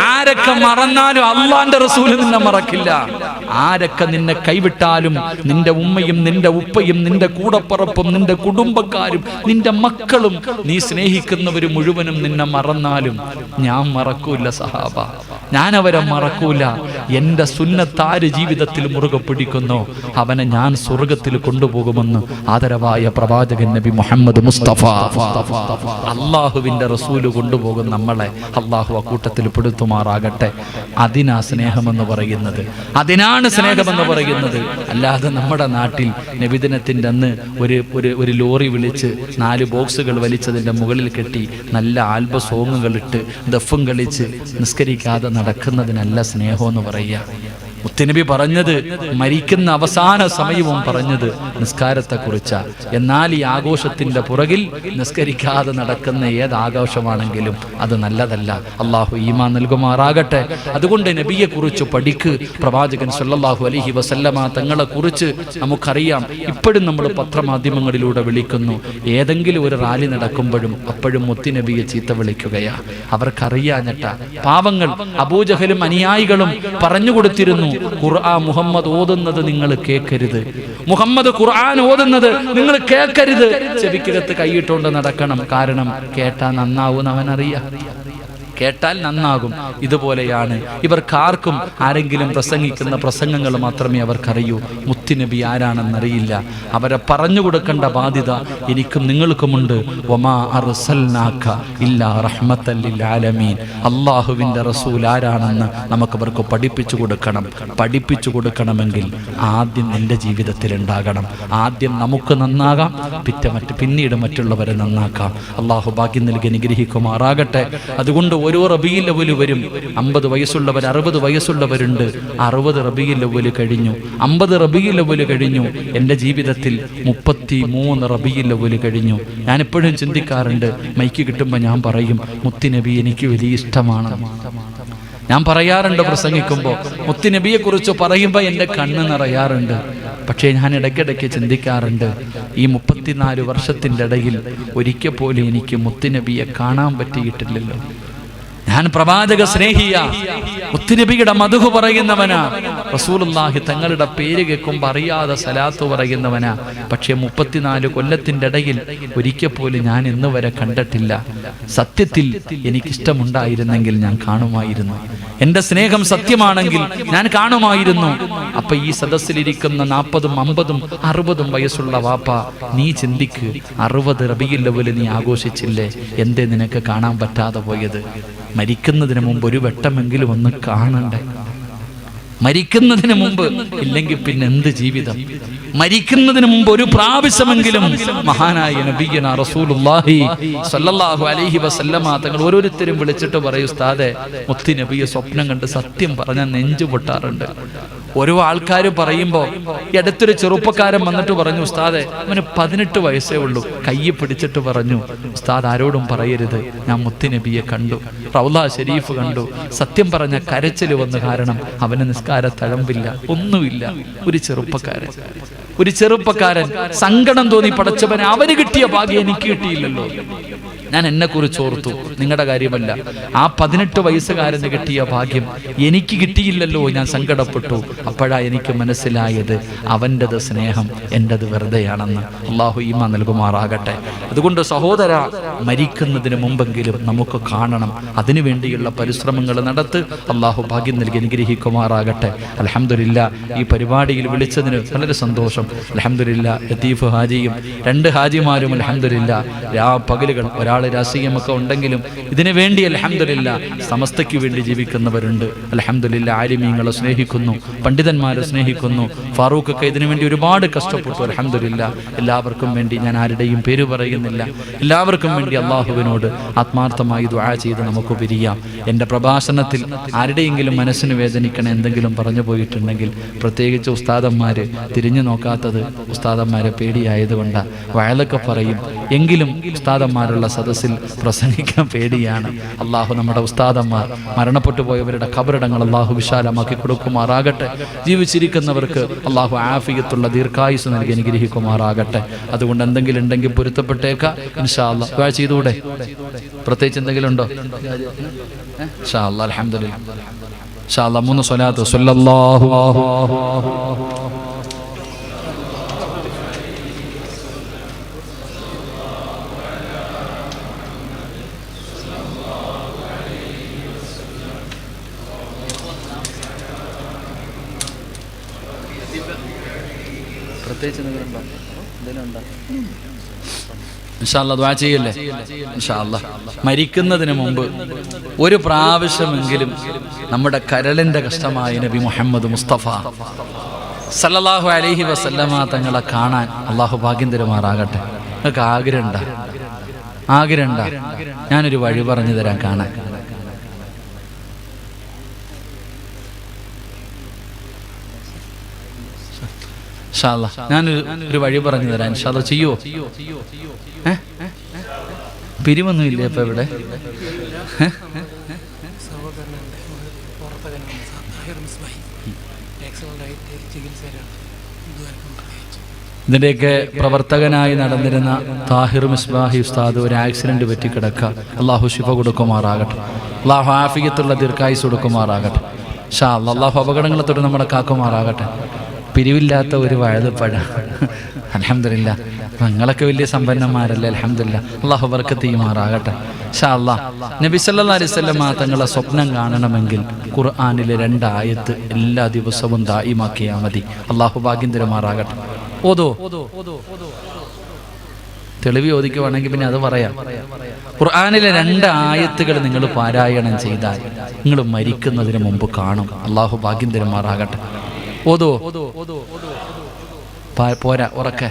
ആരൊക്കെ മറന്നാലും അള്ളാന്റെ റസൂൽ നിന്നെ മറക്കില്ല. ആരൊക്കെ നിന്നെ കൈവിട്ടാലും നിന്റെ ഉമ്മയും നിന്റെ ഉപ്പയും നിന്റെ കൂടപ്പുറപ്പും നിന്റെ കുടുംബക്കാരും നിന്റെ മക്കളും നീ സ്നേഹിക്കുന്നവര് മുഴുവനും നിന്നെ മറന്നാലും ഞാൻ മറക്കൂല സഹാബ, ഞാൻ അവരെ മറക്കൂല. എന്റെ സുന്നത്താര് ജീവിതത്തിൽ മുറുകെ പിടിക്കുന്നോ അവനെ ഞാൻ സ്വർഗത്തിൽ കൊണ്ടുപോകുമെന്ന് ആദരവായ പ്രവാചകൻ നബി മുഹമ്മദ് മുസ്തഫ. അള്ളാഹുവിന്റെ റസൂല് കൊണ്ടുപോകും നമ്മളെ. അള്ളാഹു ആ കൂട്ടത്തിൽ പെടുത്തുമാറാകട്ടെ. അതിനാ സ്നേഹമെന്ന് പറയുന്നത്, അതിനാണ് സ്നേഹമെന്ന് പറയുന്നത്. അല്ലാതെ നമ്മുടെ നാട്ടിൽ നബിദിനത്തിന്റെ അന്ന് ഒരു ലോറി വിളിച്ച് 4 ബോക്സുകൾ വലിച്ചതിന്റെ മുകളിൽ കെട്ടി നല്ല ആൽബ സോങ്ങുകൾ ഇട്ട് ദഫും കളിച്ച് നിസ്കരിക്കാതെ നടക്കുന്നതിനല്ല സ്നേഹമെന്ന് പറയുക. മുത്തുനബി പറഞ്ഞത് മരിക്കുന്ന അവസാന സമയവും പറഞ്ഞത് നിസ്കാരത്തെക്കുറിച്ചാ. എന്നാൽ ഈ ആഘോഷത്തിന്റെ പുറകിൽ നിസ്കരിക്കാതെ നടക്കുന്ന ഏത് ആഘോഷമാണെങ്കിലും അത് നല്ലതല്ല. അള്ളാഹു ഈമാൻ നൽകുമാറാകട്ടെ. അതുകൊണ്ട് നബിയെ കുറിച്ച് പഠിക്ക്. പ്രവാചകൻ സല്ലല്ലാഹു അലൈഹി വസല്ലമ തങ്ങളെ കുറിച്ച് നമുക്കറിയാം. ഇപ്പോഴും നമ്മൾ പത്രമാധ്യമങ്ങളിലൂടെ വിളിക്കുന്നു. ഏതെങ്കിലും ഒരു റാലി നടക്കുമ്പോഴും അപ്പോഴും മുത്തുനബിയെ ചീത്ത വിളിക്കുകയാ. അവർക്കറിയാഞ്ഞിട്ട പാവങ്ങൾ അബൂജഹലും അനുയായികളും പറഞ്ഞു കൊടുത്തിരുന്നു, ഖുർആൻ മുഹമ്മദ് ഓതുന്നത് നിങ്ങൾ കേൾക്കരുത്, മുഹമ്മദ് ഖുർആൻ ഓതുന്നത് നിങ്ങൾ കേൾക്കരുത്, ചെവിക്കകത്ത് കൈയിട്ടുകൊണ്ട് നടക്കണം. കാരണം കേട്ടാ നന്നാവും അവനറിയാം, കേട്ടാൽ നന്നാകും. ഇതുപോലെയാണ് ഇവർക്കാർക്കും ആരെങ്കിലും പ്രസംഗിക്കുന്ന പ്രസംഗങ്ങൾ മാത്രമേ അവർക്കറിയൂ. മുത്തുനബി ആരാണെന്നറിയില്ല. അവരെ പറഞ്ഞു കൊടുക്കേണ്ട ബാധ്യത എനിക്കും നിങ്ങൾക്കുമുണ്ട്. വമാ അർസൽനാക ഇല്ലാ റഹ്മത്തൽ ലിൽ ആലമീൻ. അല്ലാഹുവിൻ്റെ റസൂൽ ആരാണെന്ന് നമുക്കവർക്ക് പഠിപ്പിച്ചു കൊടുക്കണം. പഠിപ്പിച്ചു കൊടുക്കണമെങ്കിൽ ആദ്യം നിന്റെ ജീവിതത്തിൽ ഉണ്ടാകണം. ആദ്യം നമുക്ക് നന്നാകാം, പിന്നീട് മറ്റുള്ളവരെ നന്നാക്കാം. അള്ളാഹു ഭാഗ്യം നൽകി അനുഗ്രഹിക്കുമാറാകട്ടെ. അതുകൊണ്ട് ഓരോ റബീഉൽ അവ്വൽ വരും. 50 വയസ്സുള്ളവർ, 60 വയസ്സുള്ളവരുണ്ട്. 60 റബീഉൽ അവ്വൽ കഴിഞ്ഞു, 50 റബീഉൽ അവ്വൽ കഴിഞ്ഞു. എൻ്റെ ജീവിതത്തിൽ 33 റബീഉൽ അവ്വൽ കഴിഞ്ഞു. ഞാൻ എപ്പോഴും ചിന്തിക്കാറുണ്ട്, മൈക്ക് കിട്ടുമ്പോൾ ഞാൻ പറയും, മുത്തുനബി എനിക്ക് വലിയ ഇഷ്ടമാണ്. ഞാൻ പറയാറുണ്ട് പ്രസംഗിക്കുമ്പോൾ, മുത്തുനബിയെ കുറിച്ച് പറയുമ്പോൾ എൻ്റെ കണ്ണ് നിറയാറുണ്ട്. പക്ഷേ ഞാൻ ഇടയ്ക്കിടയ്ക്ക് ചിന്തിക്കാറുണ്ട്, ഈ 34 വർഷത്തിൻ്റെ ഇടയിൽ ഒരിക്കൽ പോലും എനിക്ക് മുത്തുനബിയെ കാണാൻ പറ്റിയിട്ടില്ലല്ലോ. ഞാൻ പ്രവാചക സ്നേഹിയ, മുത്തുനബിയുടെ മദ്ഹ് പറയുന്നവനാ, റസൂലുള്ളാഹി തങ്ങളുടെ പേര് കേൾക്കുമ്പോൾ അറിയാതെ സലാത്ത് പറയുന്നവനാ. പക്ഷേ 34 കൊല്ലത്തിൻ്റെ ഇടയിൽ ഒരിക്കൽ പോലും ഞാൻ ഇന്ന് വരെ കണ്ടിട്ടില്ല. സത്യത്തിൽ എനിക്കിഷ്ടമുണ്ടായിരുന്നെങ്കിൽ ഞാൻ കാണുമായിരുന്നു. എൻ്റെ സ്നേഹം സത്യമാണെങ്കിൽ ഞാൻ കാണുമായിരുന്നു. അപ്പൊ ഈ സദസ്സിലിരിക്കുന്ന 40, 50, 60 വയസ്സുള്ള വാപ്പ, നീ ചിന്തിക്ക്, 60 റബീഉൽ അവ്വൽ നീ ആഘോഷിച്ചില്ലേ? എന്തേ നിനക്ക് കാണാൻ പറ്റാതെ പോയത്? മരിക്കുന്നതിന് മുമ്പ് ഒരു വട്ടമെങ്കിലും ഒന്ന് കാണണ്ടേ? മരിക്കുന്നതിന് മുമ്പ്, ഇല്ലെങ്കിൽ പിന്നെ എന്ത് ജീവിതം? മരിക്കുന്നതിന് മുമ്പ് ഒരു പ്രാവശ്യമെങ്കിലും മഹാനായ നബിയന റസൂലുള്ളാഹി സ്വല്ലല്ലാഹു അലൈഹി വസല്ലമ തങ്ങൾ ഓരോരുത്തരും വിളിച്ചിട്ട് പറയും, ഉസ്താദേ, മുത്തി നബിയെ സ്വപ്നം കണ്ട് സത്യം പറഞ്ഞാൽ നെഞ്ചു പൊട്ടാറുണ്ട്. ഓരോ ആൾക്കാർ പറയുമ്പോൾ ഈ അടുത്തൊരു ചെറുപ്പക്കാരൻ വന്നിട്ട് പറഞ്ഞു, ഉസ്താദേ, അവന് 18 വയസ്സേ ഉള്ളൂ. കയ്യെ പിടിച്ചിട്ട് പറഞ്ഞു, ഉസ്താദ് ആരോടും പറയരുത്, ഞാൻ മുത്തി നബിയെ കണ്ടു, റൗള ശരീഫ് കണ്ടു. സത്യം പറഞ്ഞ കരച്ചിൽ വന്നു. കാരണം അവന് നിസ്കാര തഴമ്പില്ല, ഒന്നുമില്ല. ഒരു ചെറുപ്പക്കാരൻ സങ്കടം തോന്നി, പടച്ചവനെ, അവന് കിട്ടിയ ഭാഗ്യം എനിക്ക് കിട്ടിയില്ലല്ലോ. ഞാൻ എന്നെ കുറിച്ച് ഓർത്തു, നിങ്ങളുടെ കാര്യമല്ല. ആ 18 വയസ്സുകാരന് കിട്ടിയ ഭാഗ്യം എനിക്ക് കിട്ടിയില്ലല്ലോ, ഞാൻ സങ്കടപ്പെട്ടു. അപ്പോഴാ എനിക്ക് മനസ്സിലായത് അവൻ്റെത് സ്നേഹം, എൻ്റെത് വെറുതെയാണെന്ന്. അള്ളാഹു ഈമാൻ നൽകുമാറാകട്ടെ. അതുകൊണ്ട് സഹോദര, മരിക്കുന്നതിന് മുമ്പെങ്കിലും നമുക്ക് കാണണം. അതിനുവേണ്ടിയുള്ള പരിശ്രമങ്ങൾ നടത്ത്. അള്ളാഹു ഭാഗ്യം നൽകി അനുഗ്രഹിക്കുമാറാകട്ടെ. അൽഹംദുലില്ലാ, ഈ പരിപാടിയിൽ വിളിച്ചതിന് വളരെ സന്തോഷം. അൽഹംദുലില്ലാ, ലത്തീഫ് ഹാജിയും 2 ഹാജിമാരും അൽഹംദുലില്ലാ പകലുകൾ, ഒരാൾ രാഷ്ട്രീയമൊക്കെ ഉണ്ടെങ്കിലും ഇതിനു വേണ്ടി അൽഹംദുലില്ലാ സമസ്തയ്ക്ക് വേണ്ടി ജീവിക്കുന്നവരുണ്ട്. അൽഹംദുലില്ലാ, ആലിമീങ്ങളെ സ്നേഹിക്കുന്നു, പണ്ഡിതന്മാരെ സ്നേഹിക്കുന്നു. ഫാറൂഖൊക്കെ ഇതിനു വേണ്ടി ഒരുപാട് കഷ്ടപ്പെട്ടു. അൽഹംദുലില്ലാ, എല്ലാവർക്കും വേണ്ടി ഞാൻ ആരുടെയും പേര് പറയുന്നില്ല. എല്ലാവർക്കും വേണ്ടി അള്ളാഹുവിനോട് ആത്മാർത്ഥമായി ദുആ ചെയ്ത് നമുക്ക് പിരിയാം. എൻ്റെ പ്രഭാഷണത്തിൽ ആരുടെയെങ്കിലും മനസ്സിന് വേദനിക്കണ എന്തെങ്കിലും പറഞ്ഞു പോയിട്ടുണ്ടെങ്കിൽ, പ്രത്യേകിച്ച് ഉസ്താദന്മാര് തിരിഞ്ഞു നോക്കാത്തത് ഉസ്താദന്മാരെ പേടിയായതുകൊണ്ടാണ്. വയലൊക്കെ പറയും, എങ്കിലും ഉസ്താദന്മാരുള്ള സദസ്സിൽ പ്രസംഗിക്കാൻ പേടിയാണ്. അള്ളാഹു നമ്മുടെ ഉസ്താദന്മാർ, മരണപ്പെട്ടു പോയവരുടെ ഖബറിടങ്ങൾ അള്ളാഹു വിശാലമാക്കി കൊടുക്കുമാറാകട്ടെ. ജീവിച്ചിരിക്കുന്നവർക്ക് അള്ളാഹു ആഫിയത്തുള്ള ദീർഘായുസ് നൽകി അനുഗ്രഹിക്കുമാറാകട്ടെ. അതുകൊണ്ട് എന്തെങ്കിലും ഉണ്ടെങ്കിൽ പൊരുത്തപ്പെട്ടേക്കാം. ഇൻഷാ അല്ലാഹ് ദുആ ചെയ്തുകൂടെ? പ്രത്യേകിച്ച് എന്തെങ്കിലും ഉണ്ടോ? ഇൻഷാ അല്ലാഹ്, അൽഹംദുലില്ലാഹ്. ഇൻഷാ അല്ലാഹ് 3 സ്വലാത്ത് സ്വല്ലല്ലാഹു പ്രത്യേകിച്ച് എന്തെങ്കിലും ഉണ്ടോ? ഇൻഷാ അല്ലാഹ് ദുആ ചെയ്യല്ലേ? ഇൻഷാ അല്ലാഹ്. മരിക്കുന്നതിന് മുമ്പ് ഒരു പ്രാവശ്യമെങ്കിലും നമ്മുടെ കരളിന്റെ കഷ്ടമായ നബി മുഹമ്മദ് മുസ്തഫ സല്ലല്ലാഹു അലൈഹി വസല്ലമ തങ്ങളെ കാണാൻ അള്ളാഹു ഭാഗ്യം തരുമാറാകട്ടെ. നിങ്ങൾക്ക് ആഗ്രഹമുണ്ട? ഞാനൊരു വഴി പറഞ്ഞു തരാൻ കാണാൻ. ഞാനൊരു വഴി പറഞ്ഞു തരാം. ഇൻഷാ അല്ലാഹ് ചെയ്യോ? പിരിവൊന്നുമില്ലേ ഇപ്പൊ ഇവിടെ? ഇതിൻ്റെയൊക്കെ പ്രവർത്തകനായി നടന്നിരുന്ന താഹിർ മിസ്ബാഹി ഉസ്താദ് ഒരു ആക്സിഡന്റ് പറ്റി കിടക്കുക. അള്ളാഹു ശിഫ കൊടുക്കുമാറാകട്ടെ. അള്ളാഹു ആഫിയത്തുള്ള ദീർഘായുസ് കൊടുക്കുമാറാകട്ടെ. ഇൻഷാ അല്ലാഹ് അള്ളാഹു അപകടങ്ങളെ തൊട്ട് നമ്മളെ കാക്കുമാറാകട്ടെ. പിരിവില്ലാത്ത ഒരു വഴുതപ്പഴ. അൽഹംദുലില്ലാ, നിങ്ങളൊക്കെ വലിയ സമ്പന്നന്മാരല്ലേ? അൽഹംദുലില്ലാ, അള്ളാഹു ബർക്കത്ത് ചെയ്യുമാറാകട്ടെ. ഇൻഷാ അല്ലാഹ് നബി സല്ലല്ലാഹു അലൈഹി വസല്ലം തങ്ങളെ സ്വപ്നം കാണണമെങ്കിൽ ഖുർആനിലെ 2 ആയത്ത് എല്ലാ ദിവസവും ദായിമാക്കിയാൽ മതി. അള്ളാഹു ഭാഗ്യം തരുമാറാകട്ടെ. ഓതോ തെളിവ് ചോദിക്കുവാണെങ്കിൽ പിന്നെ അത് പറയാം. ഖുർആനിലെ 2 ആയത്തുകൾ നിങ്ങൾ പാരായണം ചെയ്താൽ നിങ്ങൾ മരിക്കുന്നതിന് മുമ്പ് കാണും. അള്ളാഹു ഭാഗ്യം തരുമാറാകട്ടെ. ഓതോ? പോരാ, ഉറക്കെ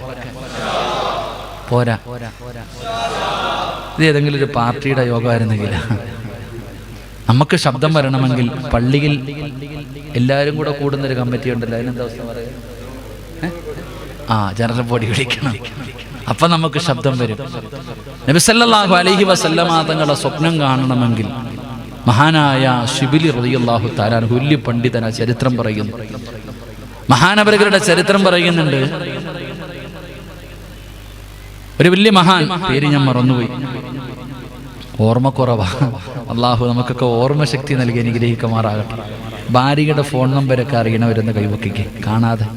പോരാ. ഇത് ഏതെങ്കിലും ഒരു പാർട്ടിയുടെ യോഗമായിരുന്നെങ്കിൽ. നമുക്ക് ശബ്ദം വരണമെങ്കിൽ പള്ളിയിൽ എല്ലാവരും കൂടെ കൂടുന്നൊരു കമ്മിറ്റി ഉണ്ടല്ലോ, അതിനെന്താ അവസ്ഥ പറയുക? ജനറൽ ബോഡി വിളിക്കണം. അപ്പൊ നമുക്ക് ശബ്ദം വരും. നബി സല്ലല്ലാഹു അലൈഹി വസല്ലമ തങ്ങളുടെ സ്വപ്നം കാണണമെങ്കിൽ മഹാനായ ശിബിലി റളിയല്ലാഹു തആല അൻഹു വലിയ പണ്ഡിതനാ, ചരിത്രം പറയുന്നു. മഹാനവരുകളുടെ ചരിത്രം പറയുന്നുണ്ട്. ഒരു വലിയ മഹാൻ, പേര് ഞാൻ മറന്നുപോയി, ഓർമ്മക്കുറവാ. അള്ളാഹു നമുക്കൊക്കെ ഓർമ്മശക്തി നൽകി അനുഗ്രഹിക്കുമാറാകട്ടെ. ഭാര്യയുടെ ഫോൺ നമ്പരൊക്കെ അറിയണവരെന്ന് കൈവക്കിക്ക്. കാണാതെ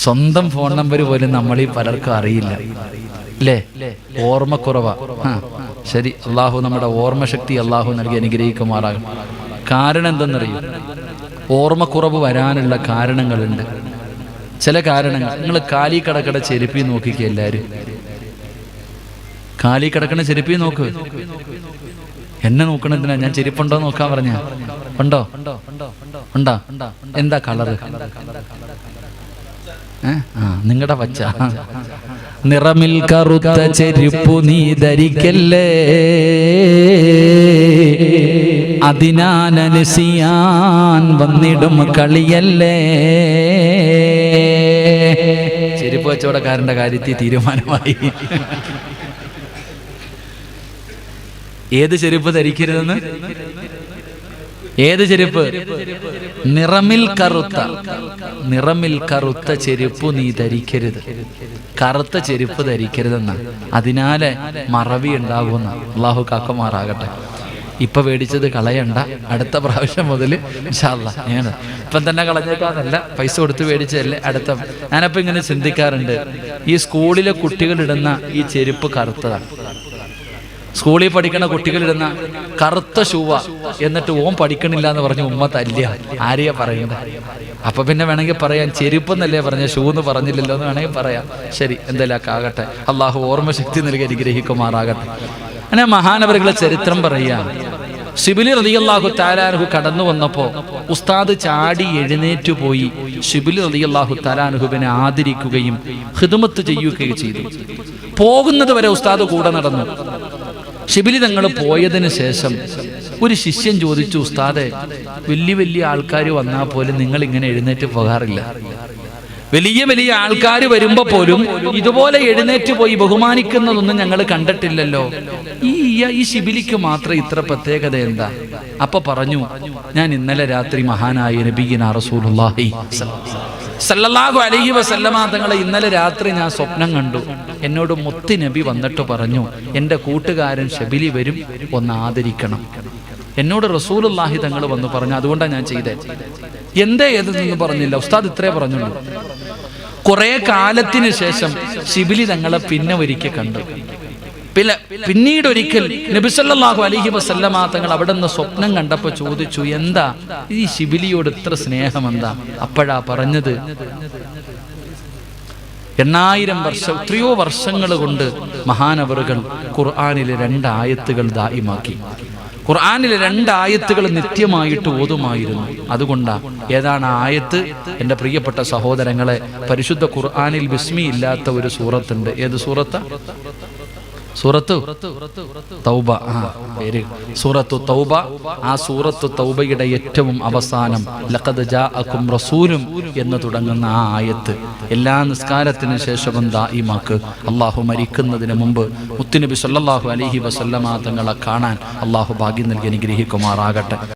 സ്വന്തം ഫോൺ നമ്പർ പോലും നമ്മളീ പലർക്കും അറിയില്ല അല്ലേ? ഓർമ്മക്കുറവാ. ശരി, അള്ളാഹു നമ്മുടെ ഓർമ്മശക്തി അള്ളാഹു നൽകി അനുഗ്രഹിക്കുമാറാകും. കാരണം എന്തെന്നറിയും? ഓർമ്മക്കുറവ് വരാനുള്ള കാരണങ്ങളുണ്ട്. ചില കാരണങ്ങൾ, നിങ്ങൾ കാലി കിടക്കട ചെരുപ്പി നോക്കിക്കുക. എല്ലാവരും കാലി കിടക്കണ ചെരുപ്പി നോക്ക്. എന്നെ നോക്കണതിനാ? ഞാൻ ചെരുപ്പുണ്ടോ നോക്കാൻ പറഞ്ഞ ഉണ്ടോ? ഉണ്ടോ? എന്താ കളറ്? നിങ്ങളുടെ പച്ച. നിറമിൽ കറുത്ത ചെരുപ്പു നീ ധരിക്കല്ലേ, അതിനാനനുസിയാൻ വന്നിടും കളിയല്ലേ. ചെരുപ്പ് കച്ചവടക്കാരന്റെ കാര്യത്തിൽ തീരുമാനമായി. ഏത് ചെരുപ്പ് ധരിക്കരുതെന്ന്? ഏത് ചെരുപ്പ്? നിറമിൽ കറുത്ത ചെരുപ്പ് നീ ധരിക്കരുത്. കറുത്ത ചെരുപ്പ് ധരിക്കരുതെന്ന, അതിനാലെ മറവി ഉണ്ടാകുന്ന. അള്ളാഹു കാക്കമാറാകട്ടെ. ഇപ്പൊ മേടിച്ചത് കളയണ്ട, അടുത്ത പ്രാവശ്യം മുതൽ ഇൻഷാ അല്ലാഹ് ഞാൻ ഇപ്പം തന്നെ കളഞ്ഞേക്കാന്നല്ല, പൈസ കൊടുത്ത് മേടിച്ചതല്ലേ. ഞാനപ്പോ ഇങ്ങനെ ചിന്തിക്കാറുണ്ട്, ഈ സ്കൂളിലെ കുട്ടികളിടുന്ന ഈ ചെരുപ്പ് കറുത്തതാണ്. സ്കൂളിൽ പഠിക്കുന്ന കുട്ടികളിടുന്ന കറുത്ത ഷൂവ, എന്നിട്ട് ഓൻ പഠിക്കണില്ല എന്ന് പറഞ്ഞ് ഉമ്മ തല്ലിയ. ആരെയാ പറയണ്ട? അപ്പൊ പിന്നെ വേണമെങ്കിൽ പറയാം, ചെരുപ്പെന്നല്ലേ പറഞ്ഞ, ഷൂ എന്ന് പറഞ്ഞില്ലല്ലോ എന്ന് വേണമെങ്കിൽ പറയാം. ശരി, എന്തെല്ലാം ആകട്ടെ. അള്ളാഹു ഓർമ്മശക്തി നൽകി അനുഗ്രഹിക്കുമാറാകട്ടെ. അങ്ങനെ മഹാനവറുകളെ ചരിത്രം പറയാ. ശിബിലി റളിയല്ലാഹു തആല അൻഹു കടന്നു വന്നപ്പോ ഉസ്താദ് ചാടി എഴുന്നേറ്റു പോയി ശിബിലി റളിയല്ലാഹു തആല അൻഹുവിനെ ആദരിക്കുകയും ഖിദ്മത്ത് ചെയ്യുകയും ചെയ്തു. പോകുന്നത് വരെ ഉസ്താദ് കൂടെ നടന്നു. ശിബിലി തങ്ങൾ പോയതിനു ശേഷം ഒരു ശിഷ്യൻ ചോദിച്ചു, ഉസ്താദെ, വലിയ വലിയ ആൾക്കാർ വന്നാൽ പോലും നിങ്ങൾ ഇങ്ങനെ എഴുന്നേറ്റ് പോകാറില്ല. വലിയ വലിയ ആൾക്കാർ വരുമ്പോ പോലും ഇതുപോലെ എഴുന്നേറ്റ് പോയി ബഹുമാനിക്കുന്നതൊന്നും ഞങ്ങൾ കണ്ടിട്ടില്ലല്ലോ. ഈ ശിബിലിക്ക് മാത്രം ഇത്ര പ്രത്യേകത എന്താ? അപ്പൊ പറഞ്ഞു, ഞാൻ ഇന്നലെ രാത്രി മഹാനായ നബിയിന റസൂലുള്ളാഹി സല്ലല്ലാഹു അലൈഹി വസല്ലമ തങ്ങളെ ഇന്നലെ രാത്രി ഞാൻ സ്വപ്നം കണ്ടു. എന്നോട് മുത്ത് നബി വന്നിട്ട് പറഞ്ഞു, എൻ്റെ കൂട്ടുകാരൻ ശബിലി വരും, ഒന്ന് ആദരിക്കണം. എന്നോട് റസൂലുള്ളാഹി തങ്ങൾ വന്ന് പറഞ്ഞു, അതുകൊണ്ടാണ് ഞാൻ ചെയ്തേ. എന്തേ ഏതെന്ന് പറഞ്ഞില്ല, ഉസ്താദ് ഇത്രേ പറഞ്ഞുള്ളൂ. കുറെ കാലത്തിന് ശേഷം ശിബിലി തങ്ങളെ പിന്നെ ഒരിക്കൽ കണ്ടു. പിന്നീട് ഒരിക്കൽ നബി സല്ലല്ലാഹു അലൈഹി വസല്ലമ തങ്ങൾ അവിടെ നിന്ന് സ്വപ്നം കണ്ടപ്പോ ചോദിച്ചു, എന്താ ഈ ശിബിലിയോട് ഇത്ര സ്നേഹം എന്താ? അപ്പോഴാ പറഞ്ഞത്, 8000 വർഷം, എത്രയോ വർഷങ്ങൾ കൊണ്ട് മഹാനവറുകൾ ഖുർആനിലെ 2 ആയത്തുകൾ ദായിമാക്കി. ഖുർആനിലെ 2 ആയത്തുകൾ നിത്യമായിട്ട് ഓതുമായിരുന്നു. അതുകൊണ്ടാ. ഏതാണ് ആയത്ത്? എൻ്റെ പ്രിയപ്പെട്ട സഹോദരങ്ങളെ, പരിശുദ്ധ ഖുർആനിൽ ബിസ്മി ഇല്ലാത്ത ഒരു സൂറത്തുണ്ട്. ഏത് സൂറത്താ? സൂറത്തു തൗബ. പേര് സൂറത്തു തൗബ. ആ സൂറത്തു തൗബയുടെ ഏറ്റവും അവസാനം ലഖദ് ജാഅകും റസൂലും എന്ന് തുടങ്ങുന്ന ആ ആയത്ത് എല്ലാ നിസ്കാരത്തിന് ശേഷവും ദായിമാക്ക്. അള്ളാഹു മരിക്കുന്നതിന് മുമ്പ് മുത്തുനബി സല്ലല്ലാഹു അലൈഹി വസല്ലമ തങ്ങളെ കാണാൻ അള്ളാഹു ഭാഗ്യം നൽകി അനുഗ്രഹിക്കുമാറാകട്ടെ.